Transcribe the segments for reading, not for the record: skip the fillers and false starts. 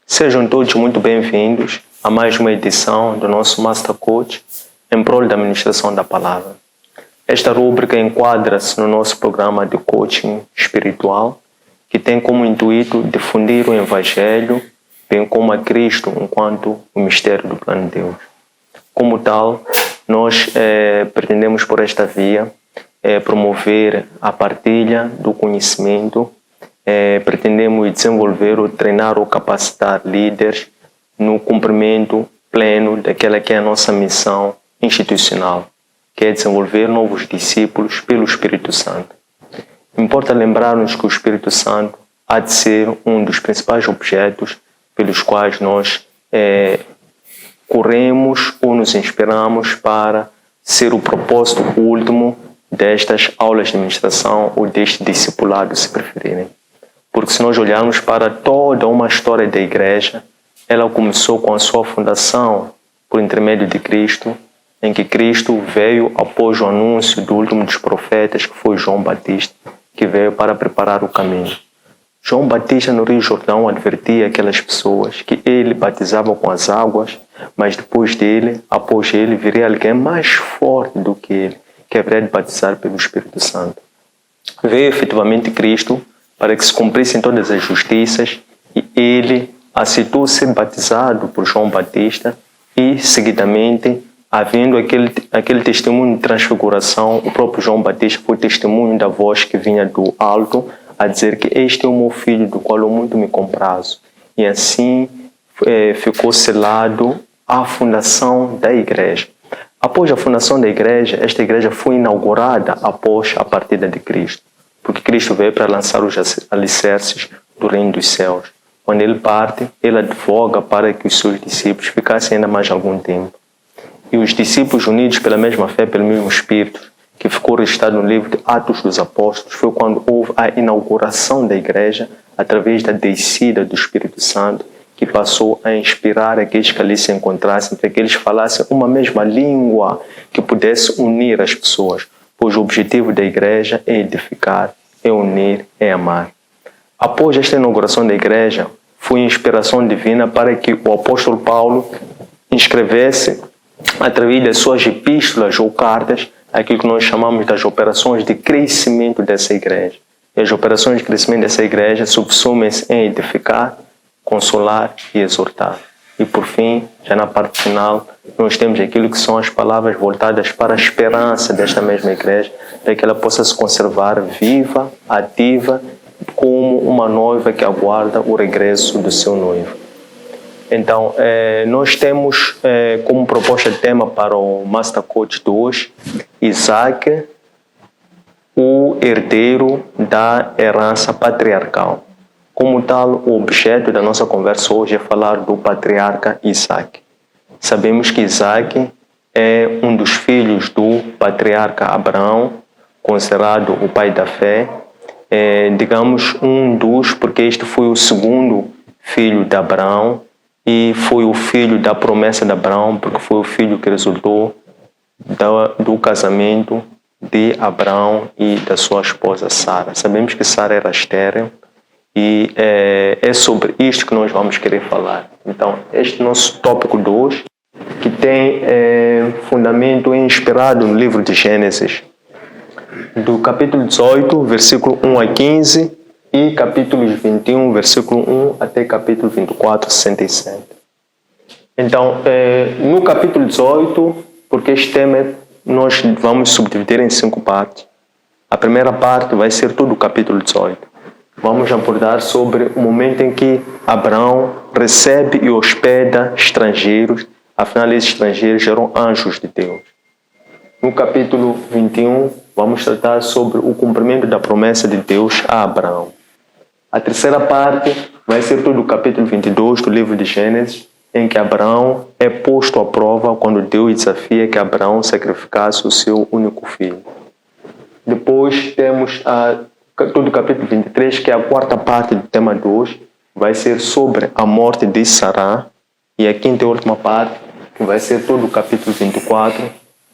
Sejam todos muito bem-vindos a mais uma edição do nosso Master Coach em prol da administração da palavra. Esta rúbrica enquadra-se no nosso programa de coaching espiritual, que tem como intuito difundir o Evangelho, bem como a Cristo enquanto o mistério do plano de Deus. Como tal, nós pretendemos por esta via promover a partilha do conhecimento. Pretendemos desenvolver ou treinar ou capacitar líderes no cumprimento pleno daquela que é a nossa missão institucional, que é desenvolver novos discípulos pelo Espírito Santo. Importa lembrarmos que o Espírito Santo há de ser um dos principais objetos pelos quais nós corremos ou nos inspiramos para ser o propósito último destas aulas de administração ou deste discipulado, se preferirem. Porque se nós olharmos para toda uma história da igreja, ela começou com a sua fundação por intermédio de Cristo, em que Cristo veio após o anúncio do último dos profetas, que foi João Batista, que veio para preparar o caminho. João Batista no Rio Jordão advertia aquelas pessoas que ele batizava com as águas, mas depois dele, após ele, viria alguém mais forte do que ele, que haveria de batizar pelo Espírito Santo. Veio efetivamente Cristo para que se cumprissem todas as justiças, e ele aceitou ser batizado por João Batista, e seguidamente, havendo aquele testemunho de transfiguração, o próprio João Batista foi testemunho da voz que vinha do alto, a dizer que este é o meu filho, do qual eu muito me comprazo. E assim ficou selado a fundação da igreja. Após a fundação da igreja, esta igreja foi inaugurada após a partida de Cristo, porque Cristo veio para lançar os alicerces do reino dos céus. Quando ele parte, ele advoga para que os seus discípulos ficassem ainda mais algum tempo. E os discípulos, unidos pela mesma fé, pelo mesmo Espírito, que ficou registrado no livro de Atos dos Apóstolos, foi quando houve a inauguração da igreja, através da descida do Espírito Santo, que passou a inspirar aqueles que ali se encontrassem, para que eles falassem uma mesma língua que pudesse unir as pessoas. Pois o objetivo da igreja é edificar, é unir, é amar. Após esta inauguração da igreja, foi inspiração divina para que o apóstolo Paulo inscrevesse, através das suas epístolas ou cartas, aquilo que nós chamamos das operações de crescimento dessa igreja. E as operações de crescimento dessa igreja subsumem-se em edificar, consolar e exortar. E por fim, já na parte final, nós temos aquilo que são as palavras voltadas para a esperança desta mesma igreja, para que ela possa se conservar viva, ativa, como uma noiva que aguarda o regresso do seu noivo. Então, nós temos como proposta de tema para o Master Coach de hoje, Isaac, o herdeiro da herança patriarcal. Como tal, o objeto da nossa conversa hoje é falar do patriarca Isaac. Sabemos que Isaac é um dos filhos do patriarca Abraão, considerado o pai da fé. Digamos um dos, porque este foi o segundo filho de Abraão e foi o filho da promessa de Abraão, porque foi o filho que resultou do casamento de Abraão e da sua esposa Sara. Sabemos que Sara era estéril, e é sobre isto que nós vamos querer falar. Então, este nosso tópico 2, que tem fundamento inspirado no livro de Gênesis, do capítulo 18, versículo 1 a 15, e capítulos 21, versículo 1 até capítulo 24, 67. Então, no capítulo 18, porque este tema nós vamos subdividir em 5 partes. A primeira parte vai ser todo o capítulo 18. Vamos abordar sobre o momento em que Abraão recebe e hospeda estrangeiros, afinal esses estrangeiros eram anjos de Deus. No capítulo 21, vamos tratar sobre o cumprimento da promessa de Deus a Abraão. A terceira parte vai ser todo o capítulo 22 do livro de Gênesis, em que Abraão é posto à prova quando Deus desafia que Abraão sacrificasse o seu único filho. Depois temos todo o capítulo 23, que é a quarta parte do tema de hoje, vai ser sobre a morte de Sará, e a quinta e última parte, que vai ser todo o capítulo 24,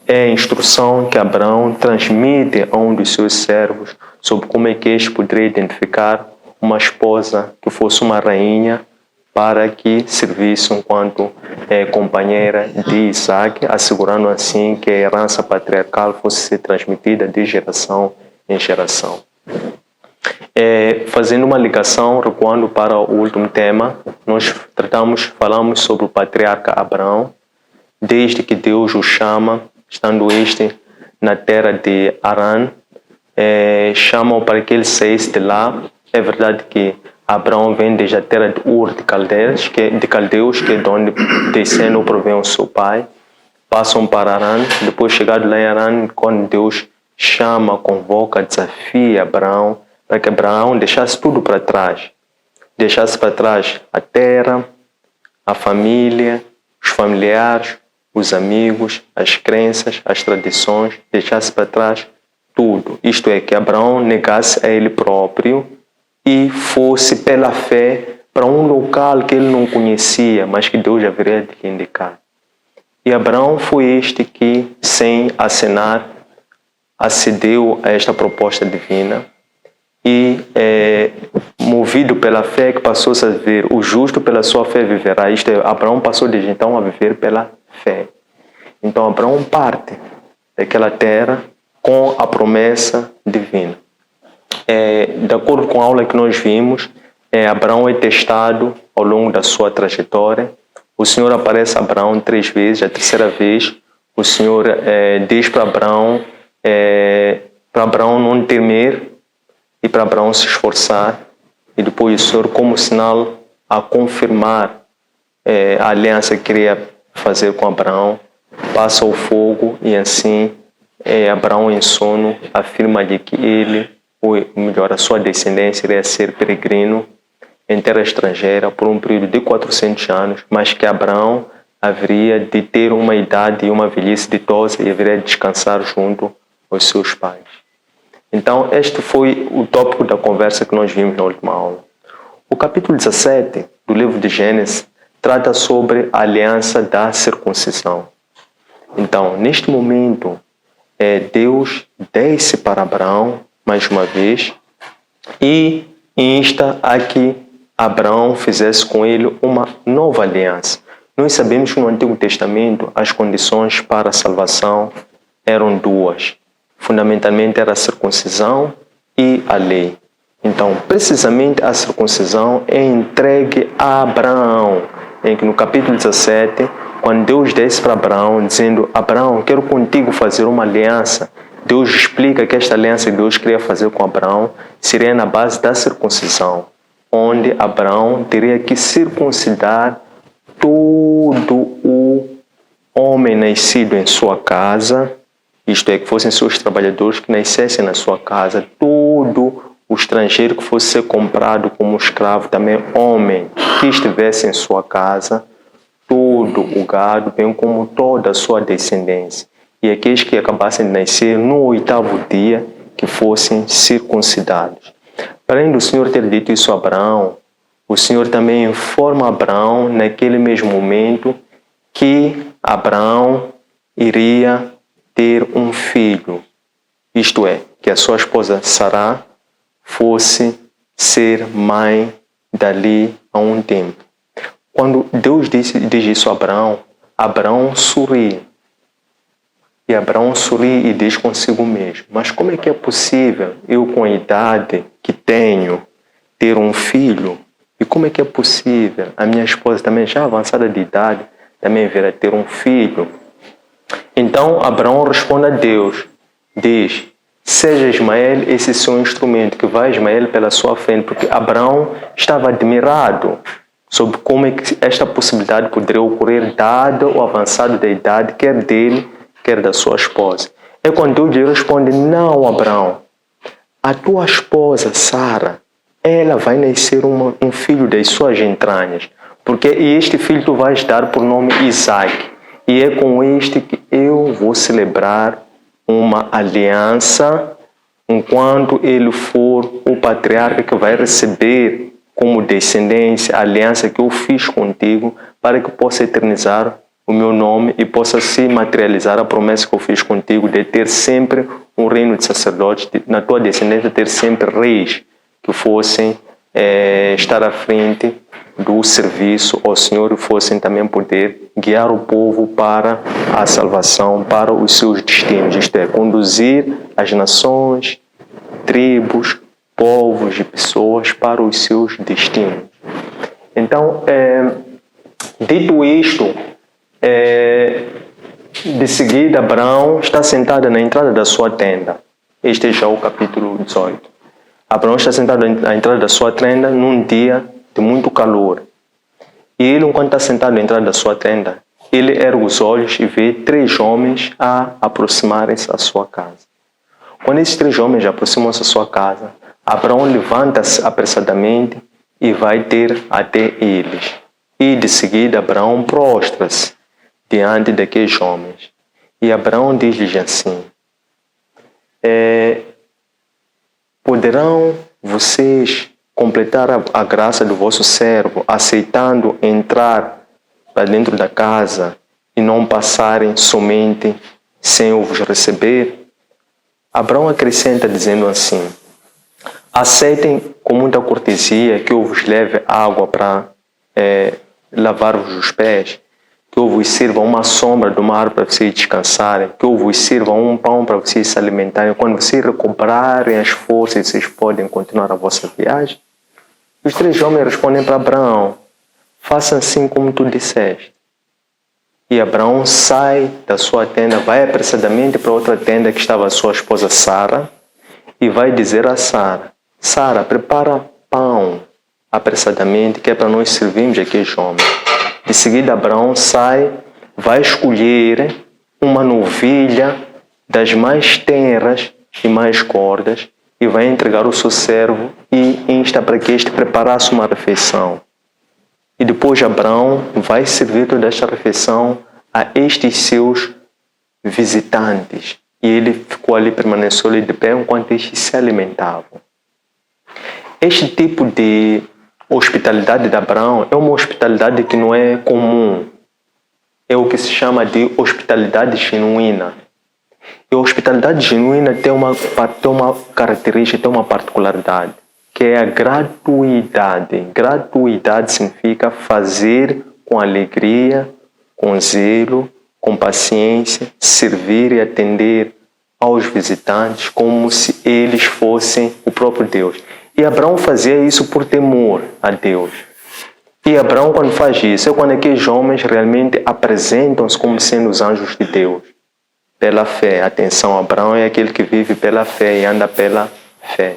é a instrução que Abraão transmite a um dos seus servos sobre como é que este poderia identificar uma esposa que fosse uma rainha para que servisse enquanto companheira de Isaac, assegurando assim que a herança patriarcal fosse ser transmitida de geração em geração. Fazendo uma ligação, recuando para o último tema, nós falamos sobre o patriarca Abraão, desde que Deus o chama, estando este na terra de Harã, chamam para que ele saísse de lá. É verdade que Abraão vem desde a terra de Ur de Caldeus, que é de onde descendo provém o seu pai. Passam para Harã, depois chegado lá em Harã, quando Deus chama, convoca, desafia Abraão, para que Abraão deixasse tudo para trás. Deixasse para trás a terra, a família, os familiares, os amigos, as crenças, as tradições, deixasse para trás tudo. Isto é, que Abraão negasse a ele próprio e fosse pela fé para um local que ele não conhecia, mas que Deus haveria de lhe indicar. E Abraão foi este que, sem acenar, acedeu a esta proposta divina e, movido pela fé, que passou-se a viver, o justo pela sua fé viverá. Isto é, Abraão passou desde então a viver pela fé. Então Abraão parte daquela terra com a promessa divina. De acordo com a aula que nós vimos, Abraão é testado ao longo da sua trajetória. O Senhor aparece a Abraão 3 vezes. A terceira vez, o Senhor diz para Abraão não temer e para Abraão se esforçar. E depois o Senhor, como sinal a confirmar a aliança que queria fazer com Abraão, passa o fogo e assim Abraão em sono afirma-lhe que ele, ou melhor, a sua descendência iria ser peregrino em terra estrangeira por um período de 400 anos, mas que Abraão haveria de ter uma idade e uma velhice ditosa e haveria de descansar junto aos seus pais. Então, este foi o tópico da conversa que nós vimos na última aula. O capítulo 17 do livro de Gênesis trata sobre a aliança da circuncisão. Então, neste momento, Deus desce para Abraão, mais uma vez, e insta a que Abraão fizesse com ele uma nova aliança. Nós sabemos que no Antigo Testamento as condições para a salvação eram duas. Fundamentalmente era a circuncisão e a lei. Então, precisamente a circuncisão é entregue a Abraão, em que no capítulo 17, quando Deus desce para Abraão, dizendo: Abraão, quero contigo fazer uma aliança. Deus explica que esta aliança que Deus queria fazer com Abraão seria na base da circuncisão, onde Abraão teria que circuncidar todo o homem nascido em sua casa, isto é, que fossem seus trabalhadores que nascessem na sua casa, todo o estrangeiro que fosse ser comprado como escravo, também homem que estivesse em sua casa, todo o gado, bem como toda a sua descendência. E aqueles que acabassem de nascer no 8º dia, que fossem circuncidados. Para além do Senhor ter dito isso a Abraão, o Senhor também informa Abraão, naquele mesmo momento, que Abraão iria ter um filho. Isto é, que a sua esposa Sará fosse ser mãe dali a um tempo. Quando Deus diz isso a Abraão, Abraão sorri. E Abraão sorri e diz consigo mesmo: mas como é que é possível eu, com a idade que tenho, ter um filho? E como é que é possível a minha esposa, também já avançada de idade, também vir a ter um filho? Então Abraão responde a Deus, diz: seja Ismael esse seu instrumento, que vai Ismael pela sua frente, porque Abraão estava admirado sobre como é que esta possibilidade poderia ocorrer, dado o avançado da idade, quer dele, quer da sua esposa. É quando Deus responde: não, Abraão, a tua esposa Sara, ela vai nascer um filho das suas entranhas, porque este filho tu vais dar por nome Isaac, e é com este que eu vou celebrar uma aliança, enquanto ele for o patriarca que vai receber como descendência, a aliança que eu fiz contigo, para que possa eternizar o meu nome e possa se materializar a promessa que eu fiz contigo de ter sempre um reino de sacerdotes, na tua descendência ter sempre reis que fossem estar à frente do serviço ao Senhor e fossem também poder guiar o povo para a salvação, para os seus destinos, isto é, conduzir as nações, tribos, povos e pessoas para os seus destinos. Então, dito isto, de seguida Abraão está sentado na entrada da sua tenda. Este é já o capítulo 18. Abraão está sentado na entrada da sua tenda num dia de muito calor. E ele, enquanto está sentado na entrada da sua tenda, ele ergue os olhos e vê 3 homens a aproximarem-se à sua casa. Quando esses 3 homens aproximam-se à sua casa, Abraão levanta-se apressadamente e vai ter até eles. E de seguida Abraão prostra-se diante daqueles homens. E Abraão diz-lhes assim: poderão vocês completar a graça do vosso servo, aceitando entrar para dentro da casa e não passarem somente sem eu vos receber? Abraão acrescenta dizendo assim: aceitem com muita cortesia que eu vos leve água para lavar-vos os pés, que eu vos sirva uma sombra do mar para vocês descansarem, que eu vos sirva um pão para vocês se alimentarem. Quando vocês recobrarem as forças, vocês podem continuar a vossa viagem. Os 3 homens respondem para Abraão: faça assim como tu disseste. E Abraão sai da sua tenda, vai apressadamente para outra tenda que estava a sua esposa Sara, e vai dizer a Sara: Sara, prepara pão apressadamente, que é para nós servirmos aqueles homens. De seguida Abraão sai, vai escolher uma novilha das mais tenras e mais gordas e vai entregar o seu servo e insta para que este preparasse uma refeição. E depois Abraão vai servir toda esta refeição a estes seus visitantes. E ele ficou ali, permaneceu ali de pé enquanto estes se alimentavam. Este tipo de hospitalidade de Abraão é uma hospitalidade que não é comum. É o que se chama de hospitalidade genuína. E a hospitalidade genuína tem uma característica, tem uma particularidade, que é a gratuidade. Gratuidade significa fazer com alegria, com zelo, com paciência, servir e atender aos visitantes como se eles fossem o próprio Deus. E Abraão fazia isso por temor a Deus. E Abraão, quando faz isso, é quando aqueles homens realmente apresentam-se como sendo os anjos de Deus. Pela fé. Atenção, Abraão é aquele que vive pela fé e anda pela fé.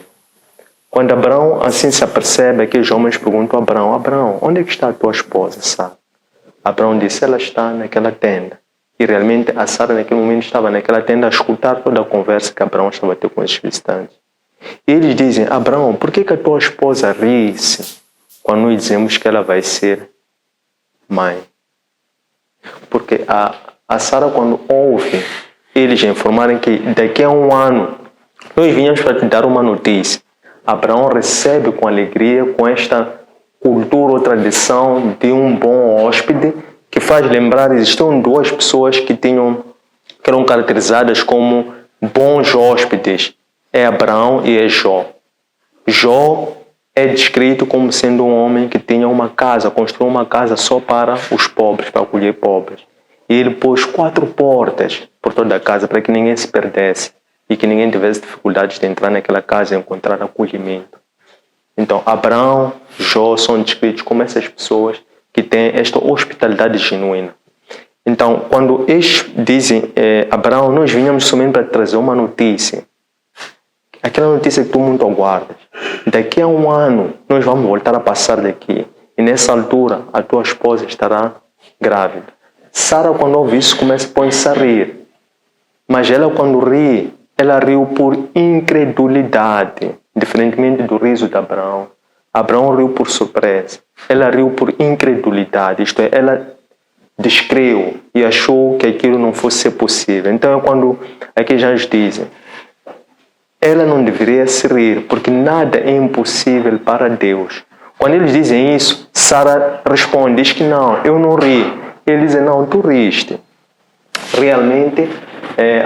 Quando Abraão assim se apercebe, aqueles homens perguntam a Abraão: Abraão, onde é que está a tua esposa, Sara? Abraão disse: ela está naquela tenda. E realmente a Sara naquele momento estava naquela tenda a escutar toda a conversa que Abraão estava a ter com esses visitantes. E eles dizem: Abraão, por que a tua esposa ri-se quando nós dizemos que ela vai ser mãe? Porque a Sara, quando ouve eles informarem que daqui a 1 ano nós vinhamos para te dar uma notícia, Abraão recebe com alegria, com esta cultura ou tradição de um bom hóspede, que faz lembrar, existiam 2 pessoas que eram caracterizadas como bons hóspedes. É Abraão e é Jó. Jó é descrito como sendo um homem que tinha uma casa, construiu uma casa só para os pobres, para acolher pobres. E ele pôs 4 portas por toda a casa para que ninguém se perdesse e que ninguém tivesse dificuldades de entrar naquela casa e encontrar acolhimento. Então, Abraão, Jó são descritos como essas pessoas que têm esta hospitalidade genuína. Então, quando eles dizem: Abraão, nós vinhamos somente para trazer uma notícia, aquela notícia que tu muito aguardas, daqui a 1 ano nós vamos voltar a passar daqui e nessa altura a tua esposa estará grávida. Sara, quando ouve isso, põe-se a rir. Mas ela, quando ri, ela riu por incredulidade, diferentemente do riso de Abraão. Abraão riu por surpresa. Ela riu por incredulidade, isto é, ela descreu e achou que aquilo não fosse possível. Então é quando aqueles anjos dizem: ela não deveria se rir, porque nada é impossível para Deus. Quando eles dizem isso, Sara responde, diz que não, eu não ri. Ele diz, não, tu riste. Realmente,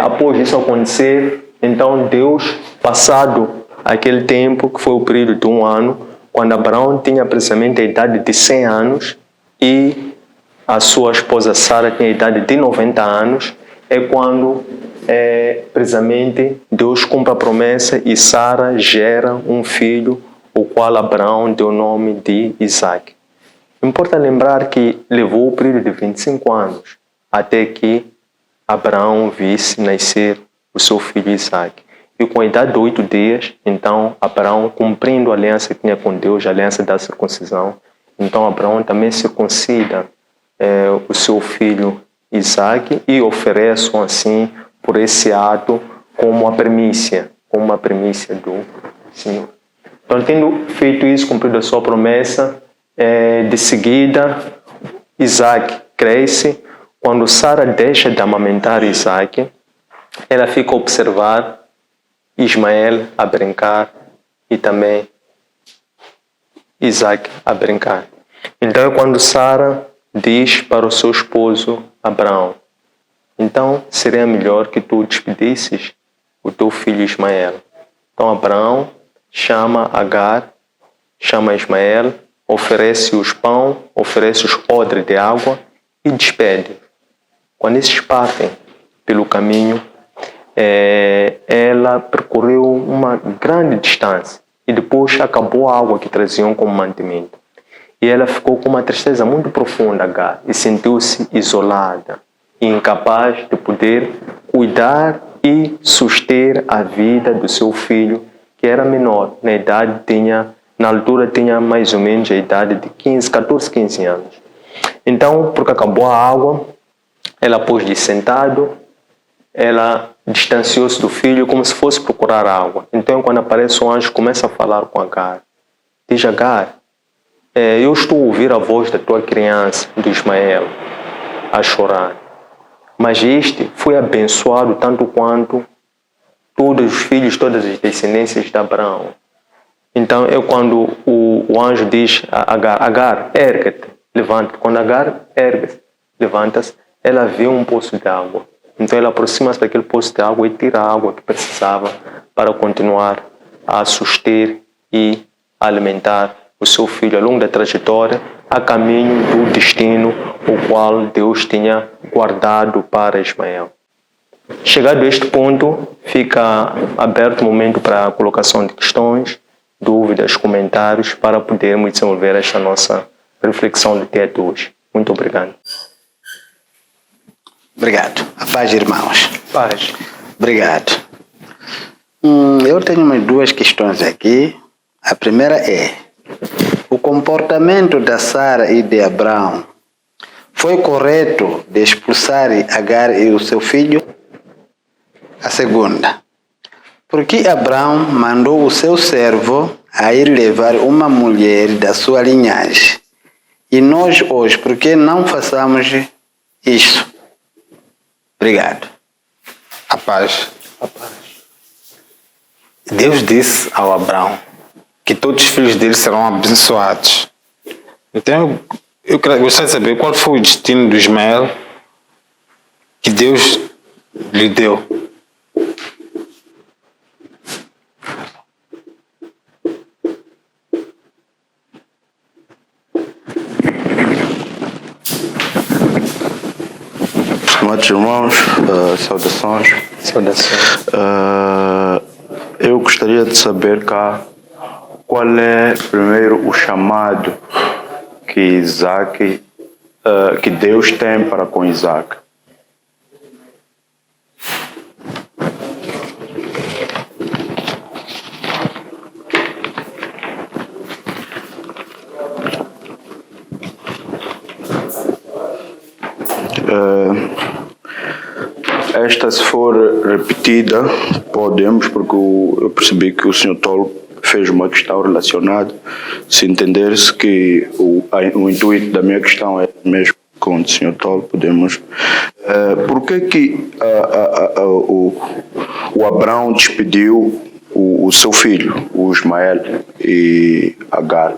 após isso acontecer, então Deus, passado aquele tempo, que foi o período de 1 ano, quando Abraão tinha precisamente a idade de 100 anos e a sua esposa Sara tinha a idade de 90 anos, é quando precisamente Deus cumpre a promessa e Sara gera um filho, o qual Abraão deu o nome de Isaac. Importa lembrar que levou o período de 25 anos até que Abraão visse nascer o seu filho Isaac. E com a idade de 8 dias, então Abraão, cumprindo a aliança que tinha com Deus, a aliança da circuncisão, então Abraão também circuncida o seu filho Isaac e oferece assim por esse ato como uma primícia do Senhor. Então, tendo feito isso, cumprido a sua promessa, de seguida Isaac cresce. Quando Sara deixa de amamentar Isaac, ela fica a observar Ismael a brincar e também Isaac a brincar. Então, quando Sara diz para o seu esposo Abraão, então seria melhor que tu despedisses o teu filho Ismael. Então Abraão chama Agar, chama Ismael, oferece-os pão, oferece-os odres de água e despede. Quando esses partem pelo caminho, ela percorreu uma grande distância e depois acabou a água que traziam como mantimento. E ela ficou com uma tristeza muito profunda, Agar, e sentiu-se isolada e incapaz de poder cuidar e suster a vida do seu filho, que era menor, na altura tinha mais ou menos a idade de 14, 15 anos. Então, porque acabou a água, ela pôs de sentado, ela distanciou-se do filho como se fosse procurar água. Então, quando aparece o anjo, começa a falar com Agar. Diz, Agar, eu estou a ouvir a voz da tua criança, do Ismael, a chorar. Mas este foi abençoado tanto quanto todos os filhos, todas as descendências de Abraão. Então, quando o anjo diz a Agar, Agar, ergue-te, levanta-te. Quando Agar ergue-se, levanta-se, ela vê um poço de água. Então, ela aproxima-se daquele poço de água e tira a água que precisava para continuar a suster e alimentar o seu filho ao longo da trajetória, a caminho do destino o qual Deus tinha guardado para Ismael. Chegado a este ponto, fica aberto o momento para a colocação de questões, dúvidas, comentários, para podermos desenvolver esta nossa reflexão do dia de hoje. Muito obrigado. Obrigado. A paz, irmãos. Paz. Obrigado. Eu tenho umas 2 questões aqui. A primeira é: o comportamento da Sara e de Abraão foi correto de expulsar Agar e o seu filho? A segunda: por que Abraão mandou o seu servo a ir levar uma mulher da sua linhagem? E nós hoje, por que não façamos isso? Obrigado. A paz. Deus disse ao Abraão que todos os filhos dele serão abençoados. Então, eu gostaria de saber qual foi o destino do Ismael que Deus lhe deu. Amados irmãos, saudações. Saudações. Eu gostaria de saber qual é primeiro o chamado que que Deus tem para com Isaac. Esta, se for repetida, podemos, porque eu percebi que o Sr. Tolo fez uma questão relacionada, se entender-se que o intuito da minha questão é mesmo com o Sr. Tolo, podemos. Por que o Abraão despediu o seu filho, o Ismael e Agar?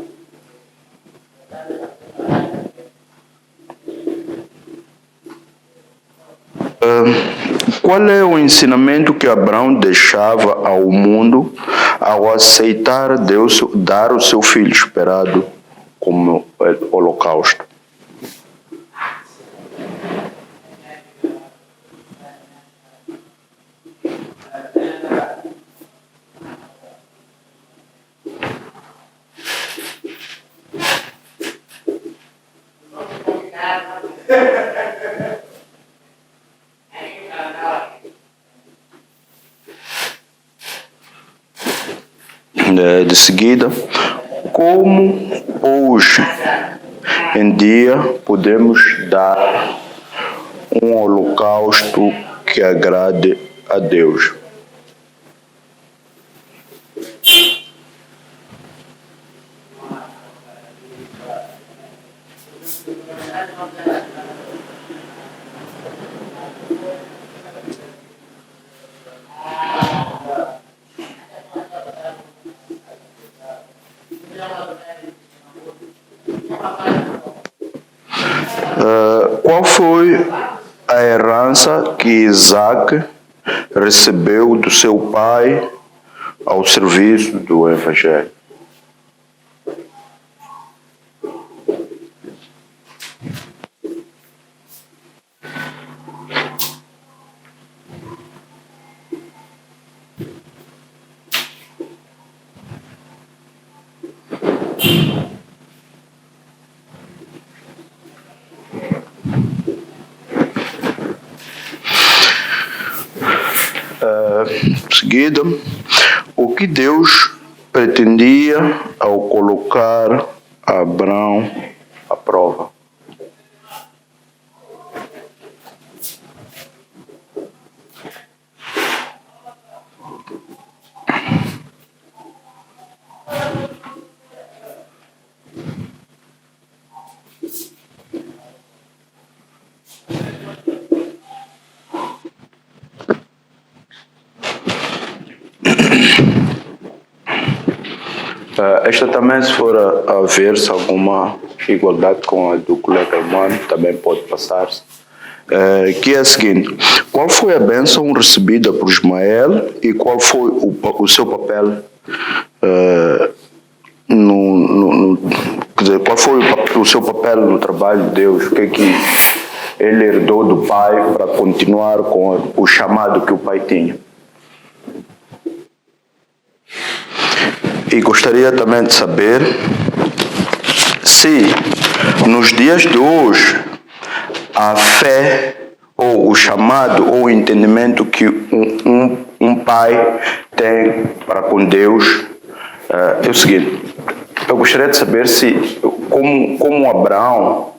Qual é o ensinamento que Abraão deixava ao mundo ao aceitar Deus dar o seu filho esperado como holocausto? De seguida, como hoje em dia podemos dar um holocausto que agrade a Deus? Qual foi a herança que Isaac recebeu do seu pai ao serviço do Evangelho? Em seguida, o que Deus pretendia ao colocar Abraão à prova? Esta também, se for a ver-se alguma igualdade com a do colega humano, também pode passar-se. Que é a seguinte: qual foi a bênção recebida por Ismael e qual foi o seu papel quer dizer, qual foi o seu papel no trabalho de Deus? O que é que ele herdou do pai para continuar com o chamado que o pai tinha? E gostaria também de saber se nos dias de hoje a fé ou o chamado ou o entendimento que um pai tem para com Deus é o seguinte: eu gostaria de saber se como Abraão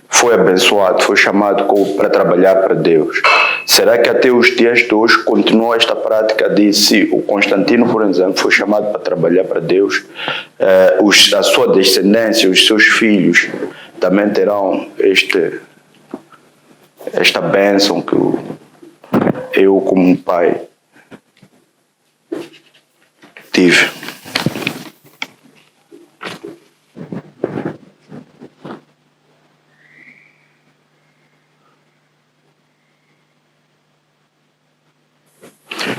foi abençoado, foi chamado para trabalhar para Deus. Será que até os dias de hoje continua esta prática de se o Constantino, por exemplo, foi chamado para trabalhar para Deus, a sua descendência, os seus filhos também terão esta bênção que eu como um pai tive?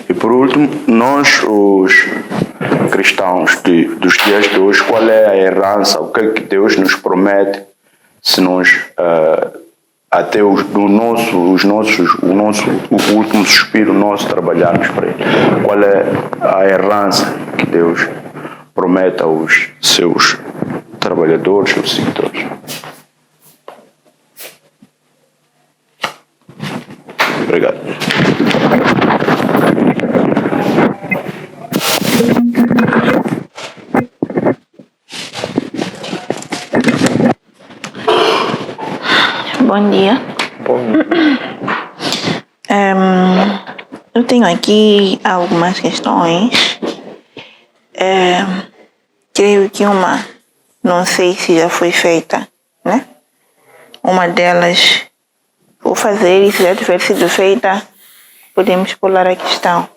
E por último, nós os cristãos dos dias de hoje, qual é a herança, o que é que Deus nos promete se nós até o último suspiro nosso trabalharmos para Ele? Qual é a herança que Deus promete aos seus trabalhadores, seus seguidores? Obrigado. Bom dia. Eu tenho aqui algumas questões. Creio que não sei se já foi feita, né? Uma delas vou fazer, e se já tiver sido feita, podemos pular a questão.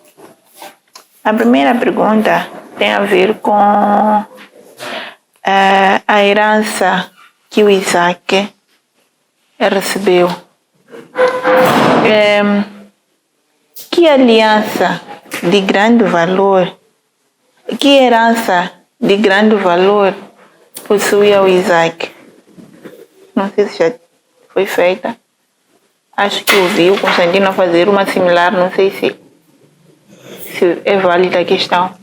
A primeira pergunta tem a ver com a herança que o Isaac recebeu. Que aliança de grande valor, que herança de grande valor possuía o Isaac? Não sei se já foi feita. Acho que ouvi o Constantino a fazer uma similar, não sei se é válida a questão.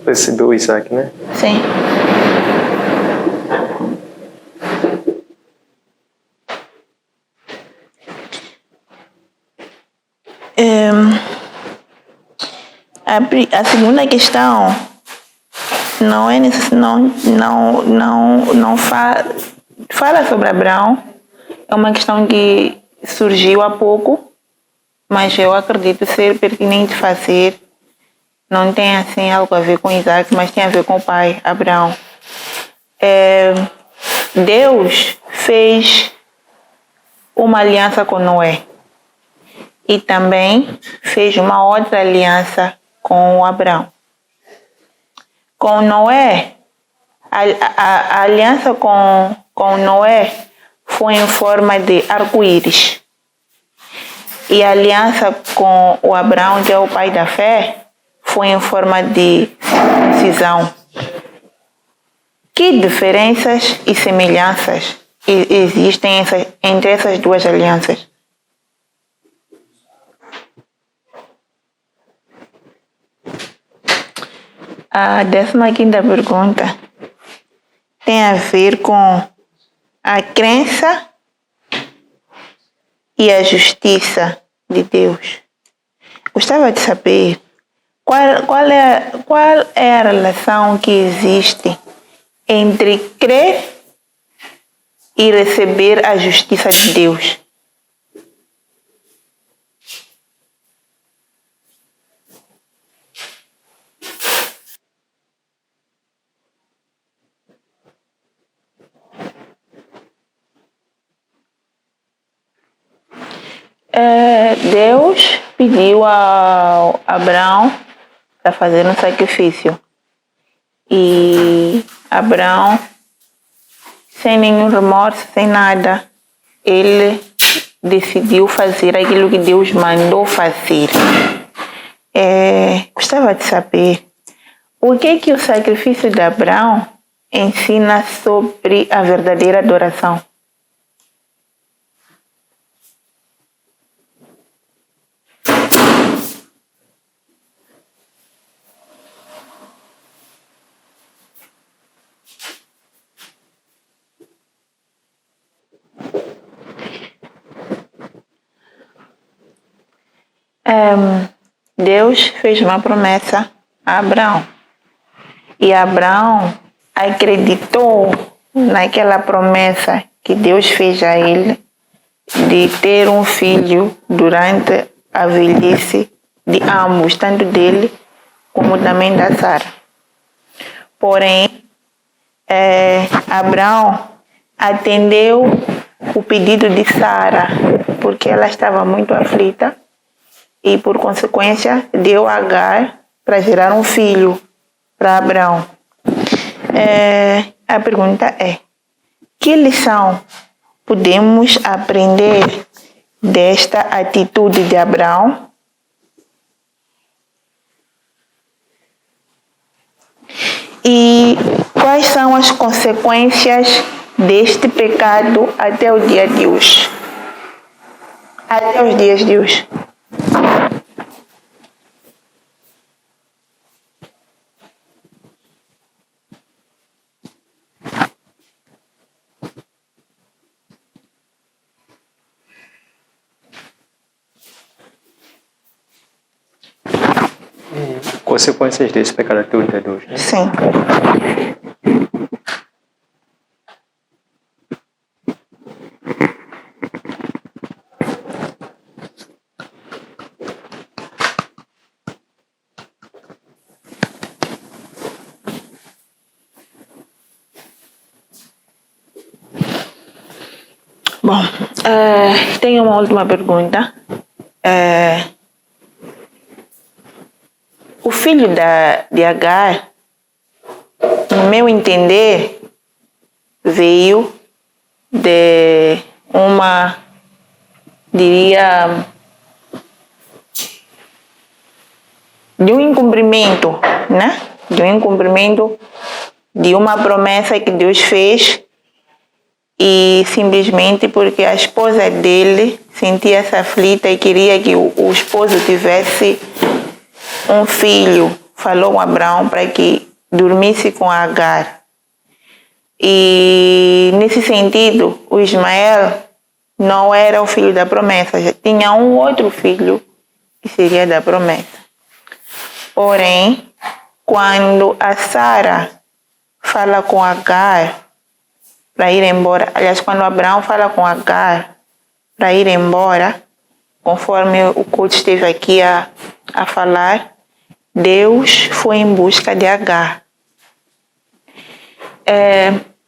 Recebeu Isaac, né? Sim. A segunda questão não é não fala sobre Abraão. É uma questão que surgiu há pouco, mas eu acredito ser pertinente fazer. Não tem assim algo a ver com Isaac, mas tem a ver com o pai, Abraão. Deus fez uma aliança com Noé e também fez uma outra aliança com Abraão. Com Noé, a aliança com Noé foi em forma de arco-íris. E a aliança com o Abraão, que é o pai da fé, foi em forma de circuncisão. Que diferenças e semelhanças existem entre essas duas alianças? A 15ª pergunta tem a ver com a crença e a justiça de Deus. Gostava de saber qual é a relação que existe entre crer e receber a justiça de Deus. Deus pediu a Abraão para fazer um sacrifício. E Abraão, sem nenhum remorso, sem nada, ele decidiu fazer aquilo que Deus mandou fazer. Gostava de saber o que o sacrifício de Abraão ensina sobre a verdadeira adoração. Deus fez uma promessa a Abraão. E Abraão acreditou naquela promessa que Deus fez a ele de ter um filho durante a velhice de ambos, tanto dele como também da Sara. Porém, Abraão atendeu o pedido de Sara porque ela estava muito aflita e, por consequência, deu a Agar para gerar um filho para Abraão. A pergunta é: que lição podemos aprender desta atitude de Abraão? E quais são as consequências deste pecado até o dia de hoje? Até os dias de hoje. Consequências desse pecado até o dia de hoje, né? Sim. Bom, tenho uma última pergunta. O filho de Agar, no meu entender, veio de uma, diria, de um incumprimento, né? De um incumprimento de uma promessa que Deus fez, e simplesmente porque a esposa dele sentia-se aflita e queria que o esposo tivesse um filho, falou com Abraão para que dormisse com Agar. E nesse sentido, o Ismael não era o filho da promessa, já tinha um outro filho que seria da promessa. Porém, quando a Sara fala com Agar para ir embora, aliás, quando Abraão fala com Agar para ir embora, conforme o coach esteve aqui a falar, Deus foi em busca de Agar.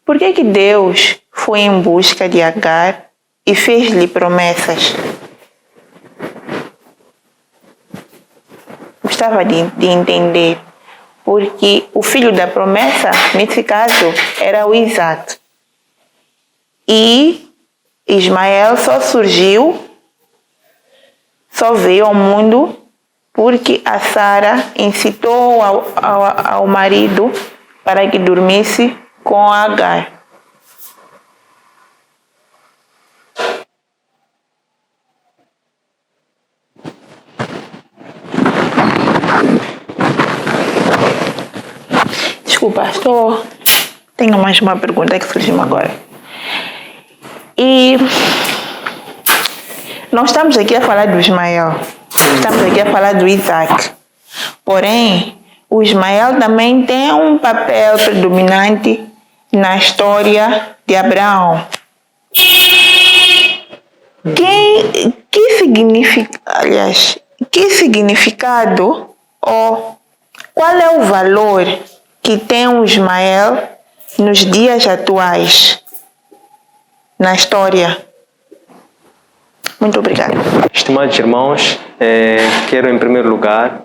Por que Deus foi em busca de Agar e fez-lhe promessas? Gostava de entender. Porque o filho da promessa, nesse caso, era o Isaac. E Ismael só veio ao mundo porque a Sara incitou ao marido para que dormisse com Agar. Desculpa, tenho mais uma pergunta que surgiu agora. E nós estamos aqui a falar do Ismael, estamos aqui a falar do Isaac. Porém, o Ismael também tem um papel predominante na história de Abraão. Que significado ou qual é o valor que tem o Ismael nos dias atuais na história? Muito obrigada. Estimados irmãos, quero em primeiro lugar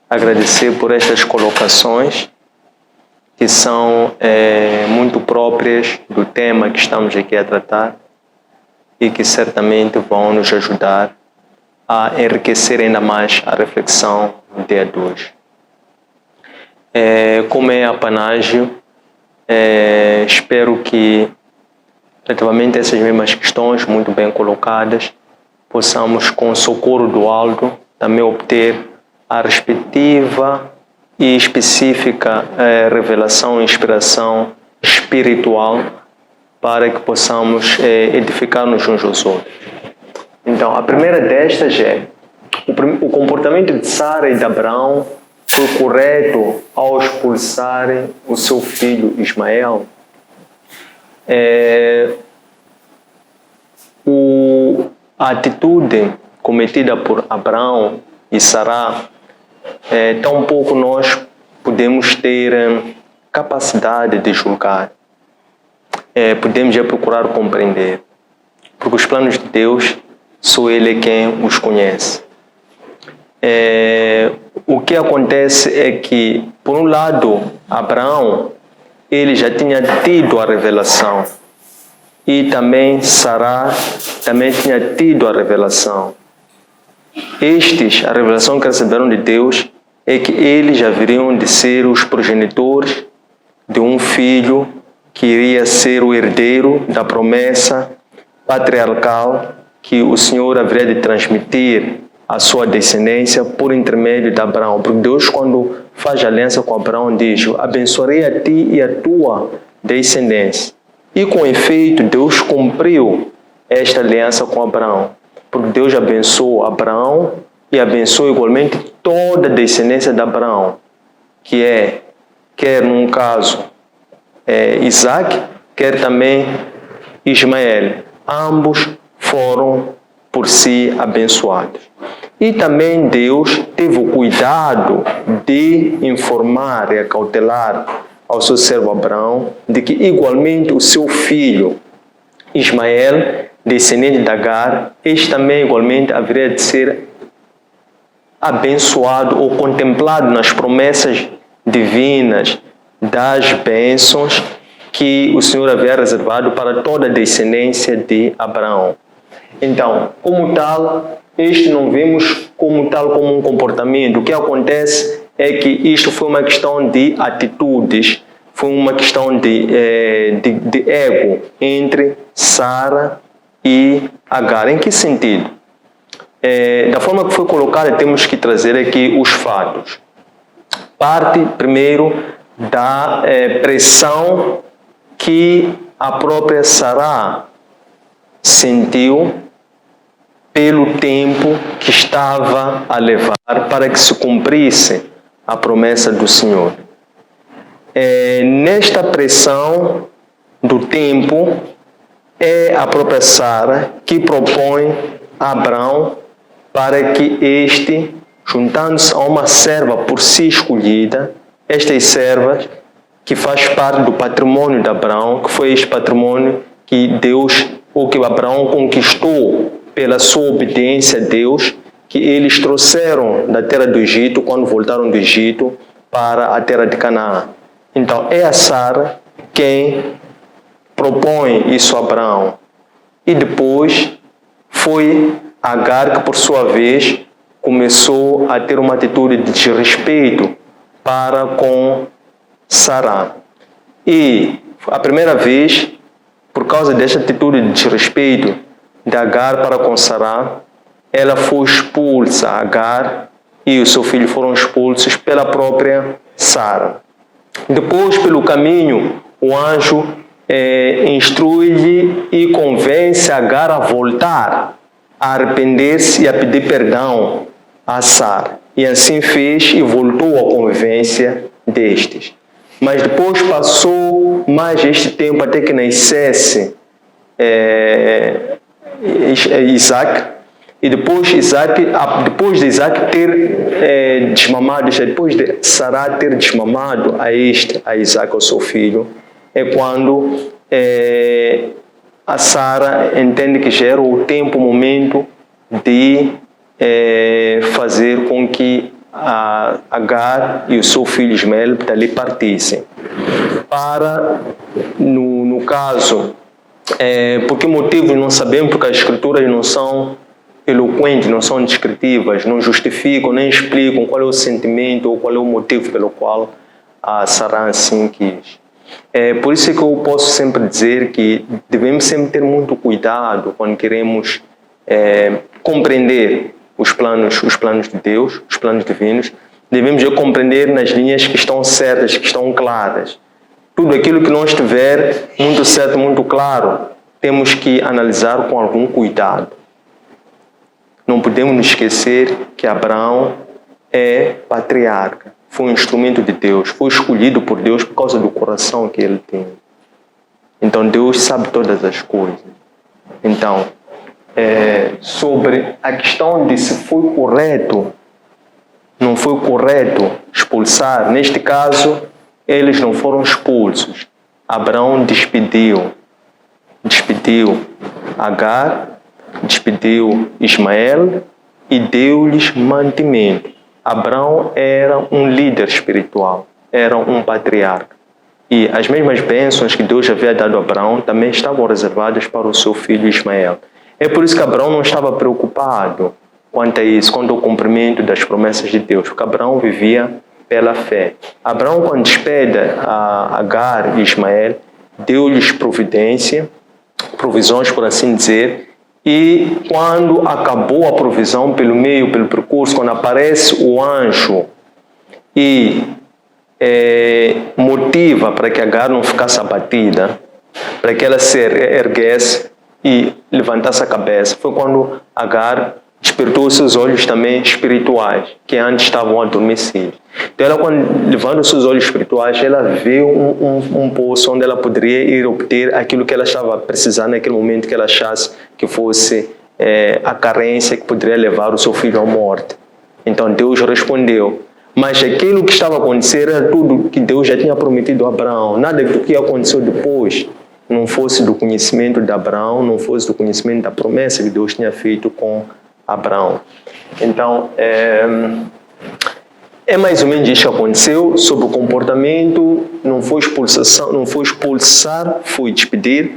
agradecer por estas colocações que são muito próprias do tema que estamos aqui a tratar e que certamente vão nos ajudar a enriquecer ainda mais a reflexão do dia de hoje. Como é apanágio, espero que, relativamente a essas mesmas questões muito bem colocadas, possamos, com o socorro do alto, também obter a respectiva e específica revelação e inspiração espiritual para que possamos edificar-nos uns aos outros. Então, a primeira destas é o comportamento de Sara e de Abraão foi correto ao expulsarem o seu filho Ismael. A atitude cometida por Abraão e Sara, tão pouco nós podemos ter capacidade de julgar. Podemos já procurar compreender, porque os planos de Deus, só Ele é quem os conhece. O que acontece é que, por um lado, Abraão, ele já tinha tido a revelação, e também Sara também tinha tido a revelação. A revelação que receberam de Deus é que eles já viriam de ser os progenitores de um filho que iria ser o herdeiro da promessa patriarcal que o Senhor haveria de transmitir à sua descendência por intermédio de Abraão. Porque Deus, quando faz aliança com Abraão, diz: abençoarei a ti e a tua descendência. E com efeito, Deus cumpriu esta aliança com Abraão. Porque Deus abençoou Abraão e abençoou igualmente toda a descendência de Abraão, que quer num caso Isaac, quer também Ismael. Ambos foram por si abençoados. E também Deus teve o cuidado de informar e acautelar ao seu servo Abraão de que igualmente o seu filho Ismael, descendente de Agar, este também igualmente haveria de ser abençoado ou contemplado nas promessas divinas das bênçãos que o Senhor havia reservado para toda a descendência de Abraão. Então, como tal, este não vemos como tal como um comportamento. O que acontece é que isto foi uma questão de atitudes, foi uma questão de ego entre Sara e Agar. Em que sentido? Da forma que foi colocada, temos que trazer aqui os fatos. Parte, primeiro, da pressão que a própria Sara sentiu pelo tempo que estava a levar para que se cumprisse a promessa do Senhor. Nesta pressão do tempo, é a própria Sara que propõe a Abraão para que este, juntando-se a uma serva por si escolhida, estas servas que faz parte do patrimônio de Abraão, que foi este patrimônio que Deus, ou que Abraão conquistou pela sua obediência a Deus, que eles trouxeram da terra do Egito, quando voltaram do Egito, para a terra de Canaã. Então, é a Sara quem propõe isso a Abraão. E depois foi Agar que, por sua vez, começou a ter uma atitude de desrespeito para com Sara. E a primeira vez, por causa desta atitude de desrespeito de Agar para com Sara, ela foi expulsa, Agar e o seu filho foram expulsos pela própria Sara. Depois, pelo caminho, o anjo instrui-lhe e convence Agar a voltar, a arrepender-se e a pedir perdão a Sara. E assim fez e voltou à convivência destes. Mas depois passou mais este tempo até que nascesse Isaac. E depois de Isaac ter desmamado, depois de Sara ter desmamado a Isaac, o seu filho, é quando a Sara entende que já era o tempo, o momento de fazer com que a Agar e o seu filho Ismael dali partissem. No caso, por que motivo não sabemos, porque as escrituras não são eloquentes, não são descritivas, não justificam, nem explicam qual é o sentimento ou qual é o motivo pelo qual a Sara assim quis. Por isso é que eu posso sempre dizer que devemos sempre ter muito cuidado quando queremos compreender os planos de Deus, os planos divinos. Devemos compreender nas linhas que estão certas, que estão claras. Tudo aquilo que não estiver muito certo, muito claro, temos que analisar com algum cuidado. Não podemos nos esquecer que Abraão é patriarca, foi um instrumento de Deus, foi escolhido por Deus por causa do coração que ele tem. Então Deus sabe todas as coisas. Então, sobre a questão de se foi correto, não foi correto expulsar, neste caso, eles não foram expulsos. Abraão despediu Agar, despediu Ismael e deu-lhes mantimento. Abraão era um líder espiritual, era um patriarca. E as mesmas bênçãos que Deus havia dado a Abraão também estavam reservadas para o seu filho Ismael. É por isso que Abraão não estava preocupado quanto a isso, quanto ao cumprimento das promessas de Deus, porque Abraão vivia pela fé. Abraão, quando despede a Agar e Ismael, deu-lhes provisões, por assim dizer, e quando acabou a provisão pelo percurso, quando aparece o anjo e motiva para que Agar não ficasse abatida, para que ela se erguesse e levantasse a cabeça, foi quando Agar despertou os seus olhos também espirituais, que antes estavam adormecidos. Então ela, quando levanta os seus olhos espirituais, ela vê um poço onde ela poderia ir obter aquilo que ela estava precisando naquele momento que ela achasse que fosse a carência que poderia levar o seu filho à morte. Então Deus respondeu. Mas aquilo que estava acontecendo era tudo que Deus já tinha prometido a Abraão. Nada do que aconteceu depois não fosse do conhecimento de Abraão, não fosse do conhecimento da promessa que Deus tinha feito com Abraão. Então, É mais ou menos isso que aconteceu sobre o comportamento, não foi expulsar, foi despedir,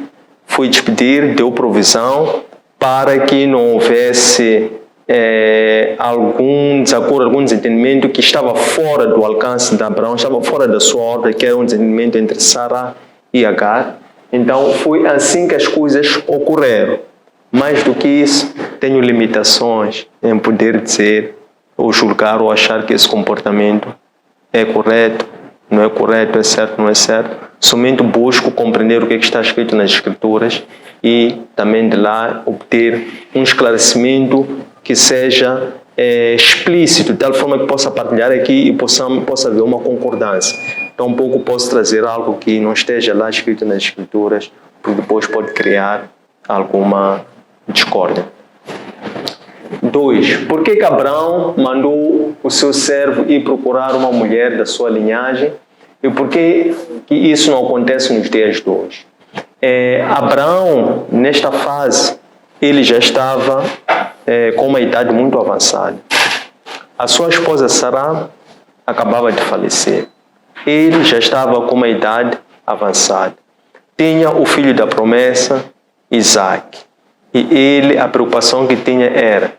deu provisão para que não houvesse algum desacordo, algum desentendimento que estava fora do alcance de Abraão, estava fora da sua ordem, que era um desentendimento entre Sara e Agar. Então foi assim que as coisas ocorreram. Mais do que isso, tenho limitações em poder dizer ou julgar ou achar que esse comportamento é correto, não é correto, é certo, não é certo. Somente busco compreender o que está escrito nas Escrituras e também de lá obter um esclarecimento que seja explícito, de tal forma que possa partilhar aqui e possa haver uma concordância. Então, um pouco posso trazer algo que não esteja lá escrito nas Escrituras, porque depois pode criar alguma discórdia. 2. Por que Abraão mandou o seu servo ir procurar uma mulher da sua linhagem? E por que isso não acontece nos dias de hoje? Abraão, nesta fase, ele já estava com uma idade muito avançada. A sua esposa Sara acabava de falecer. Ele já estava com uma idade avançada. Tinha o filho da promessa, Isaac. E a preocupação que tinha era,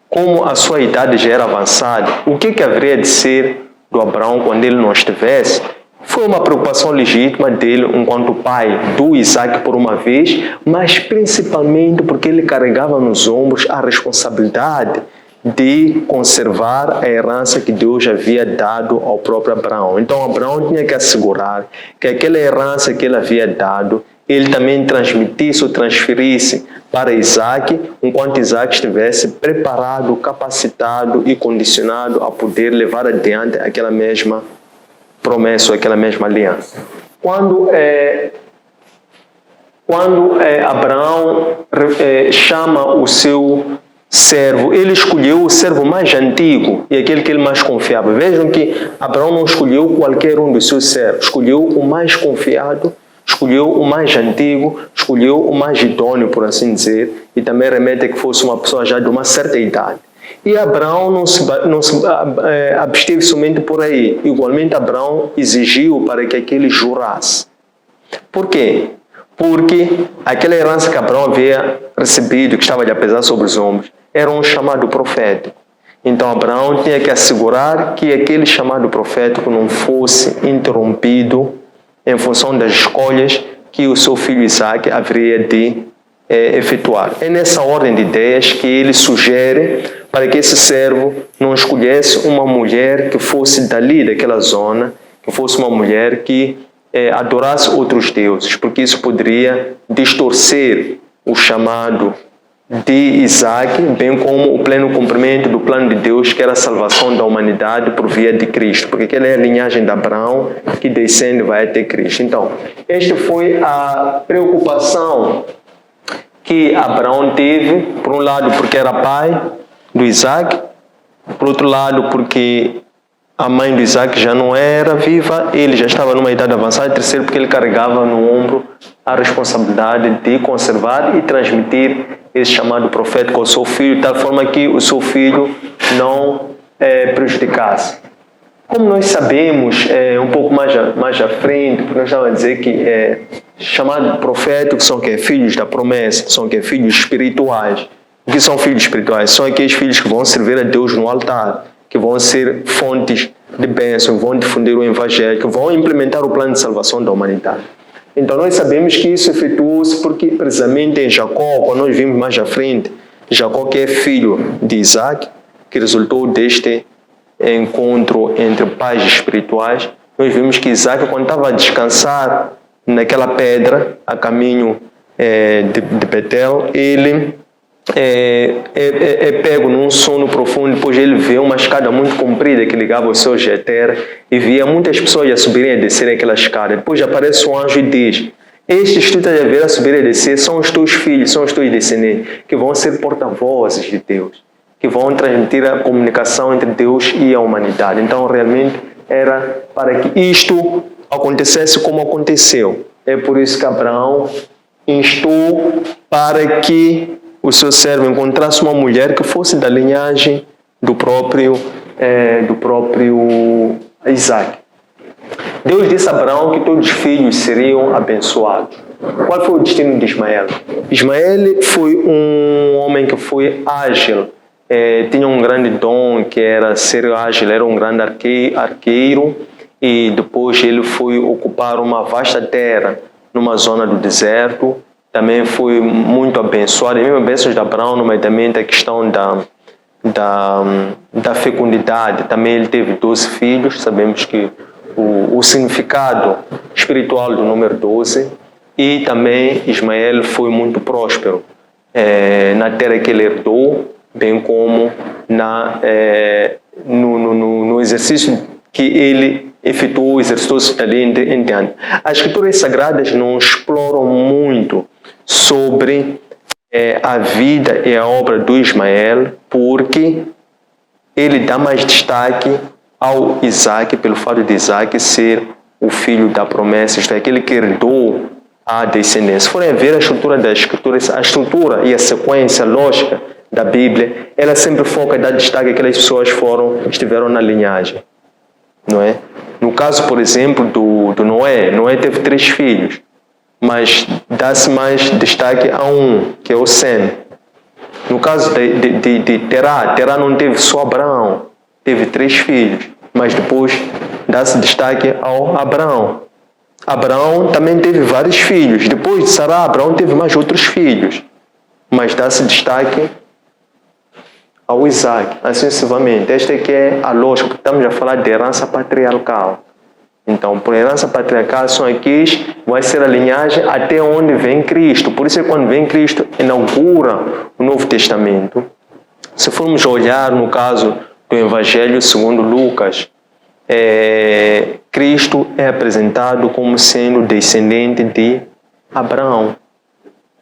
como a sua idade já era avançada, o que haveria de ser do Abraão quando ele não estivesse? Foi uma preocupação legítima dele enquanto pai do Isaac por uma vez, mas principalmente porque ele carregava nos ombros a responsabilidade de conservar a herança que Deus havia dado ao próprio Abraão. Então Abraão tinha que assegurar que aquela herança que ele havia dado, ele também transmitisse ou transferisse para Isaac, enquanto Isaac estivesse preparado, capacitado e condicionado a poder levar adiante aquela mesma promessa, aquela mesma aliança. Quando Abraão chama o seu servo, ele escolheu o servo mais antigo e aquele que ele mais confiava. Vejam que Abraão não escolheu qualquer um dos seus servos, escolheu o mais confiado, escolheu o mais antigo, escolheu o mais idôneo, por assim dizer, e também remete a que fosse uma pessoa já de uma certa idade. E Abraão não se absteve somente por aí. Igualmente, Abraão exigiu para que aquele jurasse. Por quê? Porque aquela herança que Abraão havia recebido, que estava a pesar sobre os ombros, era um chamado profético. Então, Abraão tinha que assegurar que aquele chamado profético não fosse interrompido em função das escolhas que o seu filho Isaac haveria de efetuar. É nessa ordem de ideias que ele sugere para que esse servo não escolhesse uma mulher que fosse dali, daquela zona, que fosse uma mulher que adorasse outros deuses, porque isso poderia distorcer o chamado de Isaac, bem como o pleno cumprimento do plano de Deus, que era a salvação da humanidade por via de Cristo, porque aquela é a linhagem de Abraão que descende vai até Cristo. Então, esta foi a preocupação que Abraão teve, por um lado porque era pai do Isaac, por outro lado porque a mãe do Isaac já não era viva, ele já estava numa idade avançada, e terceiro porque ele carregava no ombro a responsabilidade de conservar e transmitir esse chamado profético ao seu filho, de tal forma que o seu filho não prejudicasse. Como nós sabemos, um pouco mais à frente, porque nós estávamos a dizer que chamado profético são que filhos da promessa, são que filhos espirituais. O que são filhos espirituais? São aqueles filhos que vão servir a Deus no altar, que vão ser fontes de bênção, vão difundir o evangelho, que vão implementar o plano de salvação da humanidade. Então nós sabemos que isso efetuou-se porque precisamente em Jacó, quando nós vimos mais à frente, Jacó que é filho de Isaac, que resultou deste encontro entre pais espirituais, nós vimos que Isaac, quando estava a descansar naquela pedra a caminho de Betel, ele pego num sono profundo, depois ele vê uma escada muito comprida que ligava ao seu jeter e via muitas pessoas a subirem e a descerem aquela escada. Depois aparece um anjo e diz: estes que tu estás a ver a subir e a descer são os teus filhos, são os teus descendentes, que vão ser porta-vozes de Deus, que vão transmitir a comunicação entre Deus e a humanidade. Então realmente era para que isto acontecesse como aconteceu. É por isso que Abraão instou para que o seu servo encontrasse uma mulher que fosse da linhagem do próprio do próprio Isaac. Deus disse a Abraão que todos os filhos seriam abençoados. Qual foi o destino de Ismael? Ismael foi um homem que foi ágil, tinha um grande dom que era ser ágil, era um grande arqueiro, e depois ele foi ocupar uma vasta terra numa zona do deserto. Também foi muito abençoado, e mesmo as bênçãos de Abraão, nomeadamente a questão da fecundidade. Também ele teve 12 filhos, sabemos que o significado espiritual do número 12, e também Ismael foi muito próspero na terra que ele herdou, bem como no exercício que ele efetuou, exercitou-se ali em diante. As escrituras sagradas não exploram muito sobre a vida e a obra do Ismael, porque ele dá mais destaque ao Isaac, pelo fato de Isaac ser o filho da promessa, isto é, aquele que herdou a descendência. Se forem ver a estrutura das escrituras, a estrutura e a sequência lógica da Bíblia, ela sempre foca e dá destaque àquelas pessoas que estiveram na linhagem, não é? No caso, por exemplo, do Noé, Noé teve 3 filhos, mas dá-se mais destaque a um, que é o Sem. No caso de Terá não teve só Abraão, teve 3 filhos, mas depois dá-se destaque ao Abraão. Abraão também teve vários filhos. Depois de Sará, Abraão teve mais outros filhos, mas dá-se destaque ao Isaac, assim sucessivamente. Esta é que é a lógica, porque estamos a falar de herança patriarcal. Então, por herança patriarcal são aqueles, vai ser a linhagem até onde vem Cristo. Por isso é que quando vem Cristo, inaugura o Novo Testamento. Se formos olhar no caso do Evangelho segundo Lucas, Cristo é apresentado como sendo descendente de Abraão.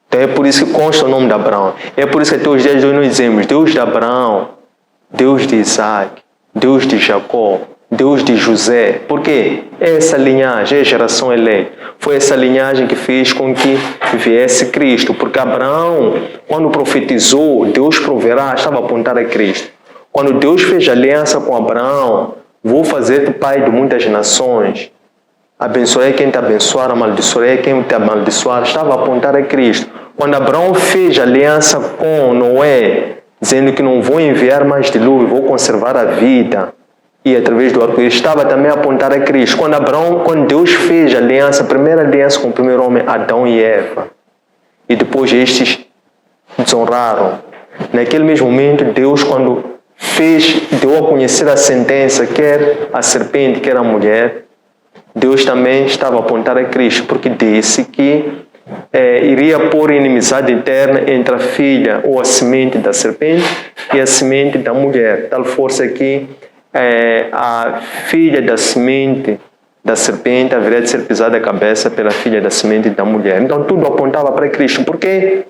Então é por isso que consta o nome de Abraão. É por isso que até os dias de hoje nós dizemos Deus de Abraão, Deus de Isaac, Deus de Jacó, Deus de José. Por quê? Essa linhagem, a geração eleita, foi essa linhagem que fez com que viesse Cristo. Porque Abraão, quando profetizou, Deus proverá, estava apontado a Cristo. Quando Deus fez aliança com Abraão, vou fazer-te pai de muitas nações, abençoarei quem te abençoar, amaldiçoarei quem te amaldiçoar, estava apontado a Cristo. Quando Abraão fez aliança com Noé, dizendo que não vou enviar mais dilúvio, vou conservar a vida, e através do arco-íris, estava também apontado a Cristo. Quando Deus fez aliança, a primeira aliança com o primeiro homem, Adão e Eva, e depois estes desonraram. Naquele mesmo momento, Deus, quando deu a conhecer a sentença, quer a serpente, quer a mulher, Deus também estava apontado a Cristo, porque disse que iria pôr inimizade eterna entre a filha ou a semente da serpente e a semente da mulher. Tal força que a filha da semente da serpente haveria de ser pisada a cabeça pela filha da semente da mulher. Então tudo apontava para Cristo, porque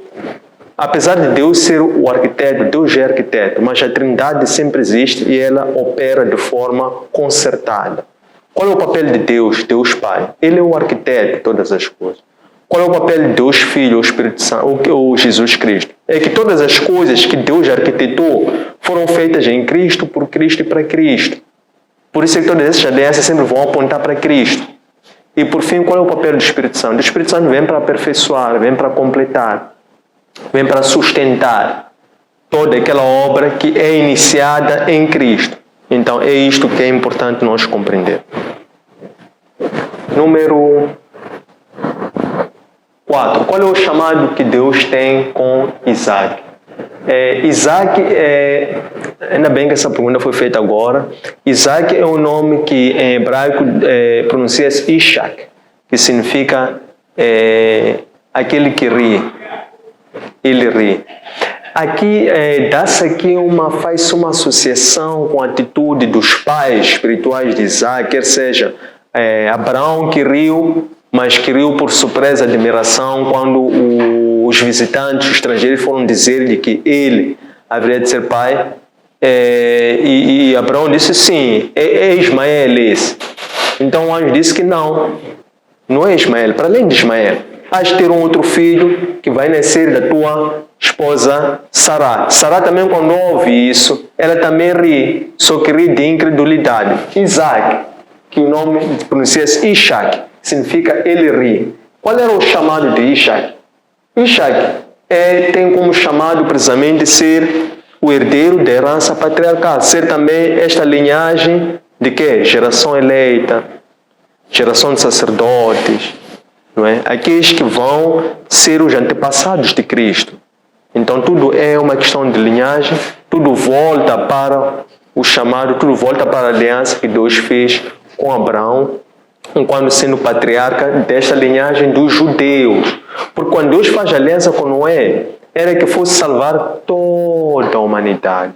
apesar de Deus ser o arquiteto, Deus é arquiteto, mas a Trindade sempre existe e ela opera de forma concertada. Qual é o papel de Deus, Deus Pai? Ele é o arquiteto de todas as coisas. Qual é o papel de Deus Filho, o Espírito Santo, ou Jesus Cristo? É que todas as coisas que Deus arquitetou foram feitas em Cristo, por Cristo e para Cristo. Por isso é que todas essas alianças sempre vão apontar para Cristo. E por fim, qual é o papel do Espírito Santo? O Espírito Santo vem para aperfeiçoar, vem para completar, vem para sustentar toda aquela obra que é iniciada em Cristo. Então é isto que é importante nós compreender. Número 4. Qual é o chamado que Deus tem com Isaac? Isaac, ainda bem que essa pergunta foi feita agora. Isaac é um nome que em hebraico pronuncia-se Ishak, que significa aquele que ri. Ele ri. Aqui dá-se aqui faz uma associação com a atitude dos pais espirituais de Isaac, quer seja Abraão que riu, mas que riu por surpresa, admiração, quando os visitantes, os estrangeiros foram dizer-lhe que ele haveria de ser pai, e Abraão disse sim, é Ismael esse. Então o anjo disse que não é Ismael, para além de Ismael, hás de ter um outro filho que vai nascer da tua esposa Sará. Sará também, quando ouve isso, ela também ri, só que ri de incredulidade. Isaac, que o nome pronuncia-se Ishak, significa ele ri. Qual era o chamado de Ishak? Ishak tem como chamado precisamente ser o herdeiro da herança patriarcal, ser também esta linhagem de quê? Geração eleita, geração de sacerdotes, não é? Aqueles que vão ser os antepassados de Cristo. Então tudo é uma questão de linhagem, tudo volta para o chamado, tudo volta para a aliança que Deus fez com Abraão, enquanto sendo patriarca desta linhagem dos judeus. Porque quando Deus faz aliança com Noé, era que fosse salvar toda a humanidade.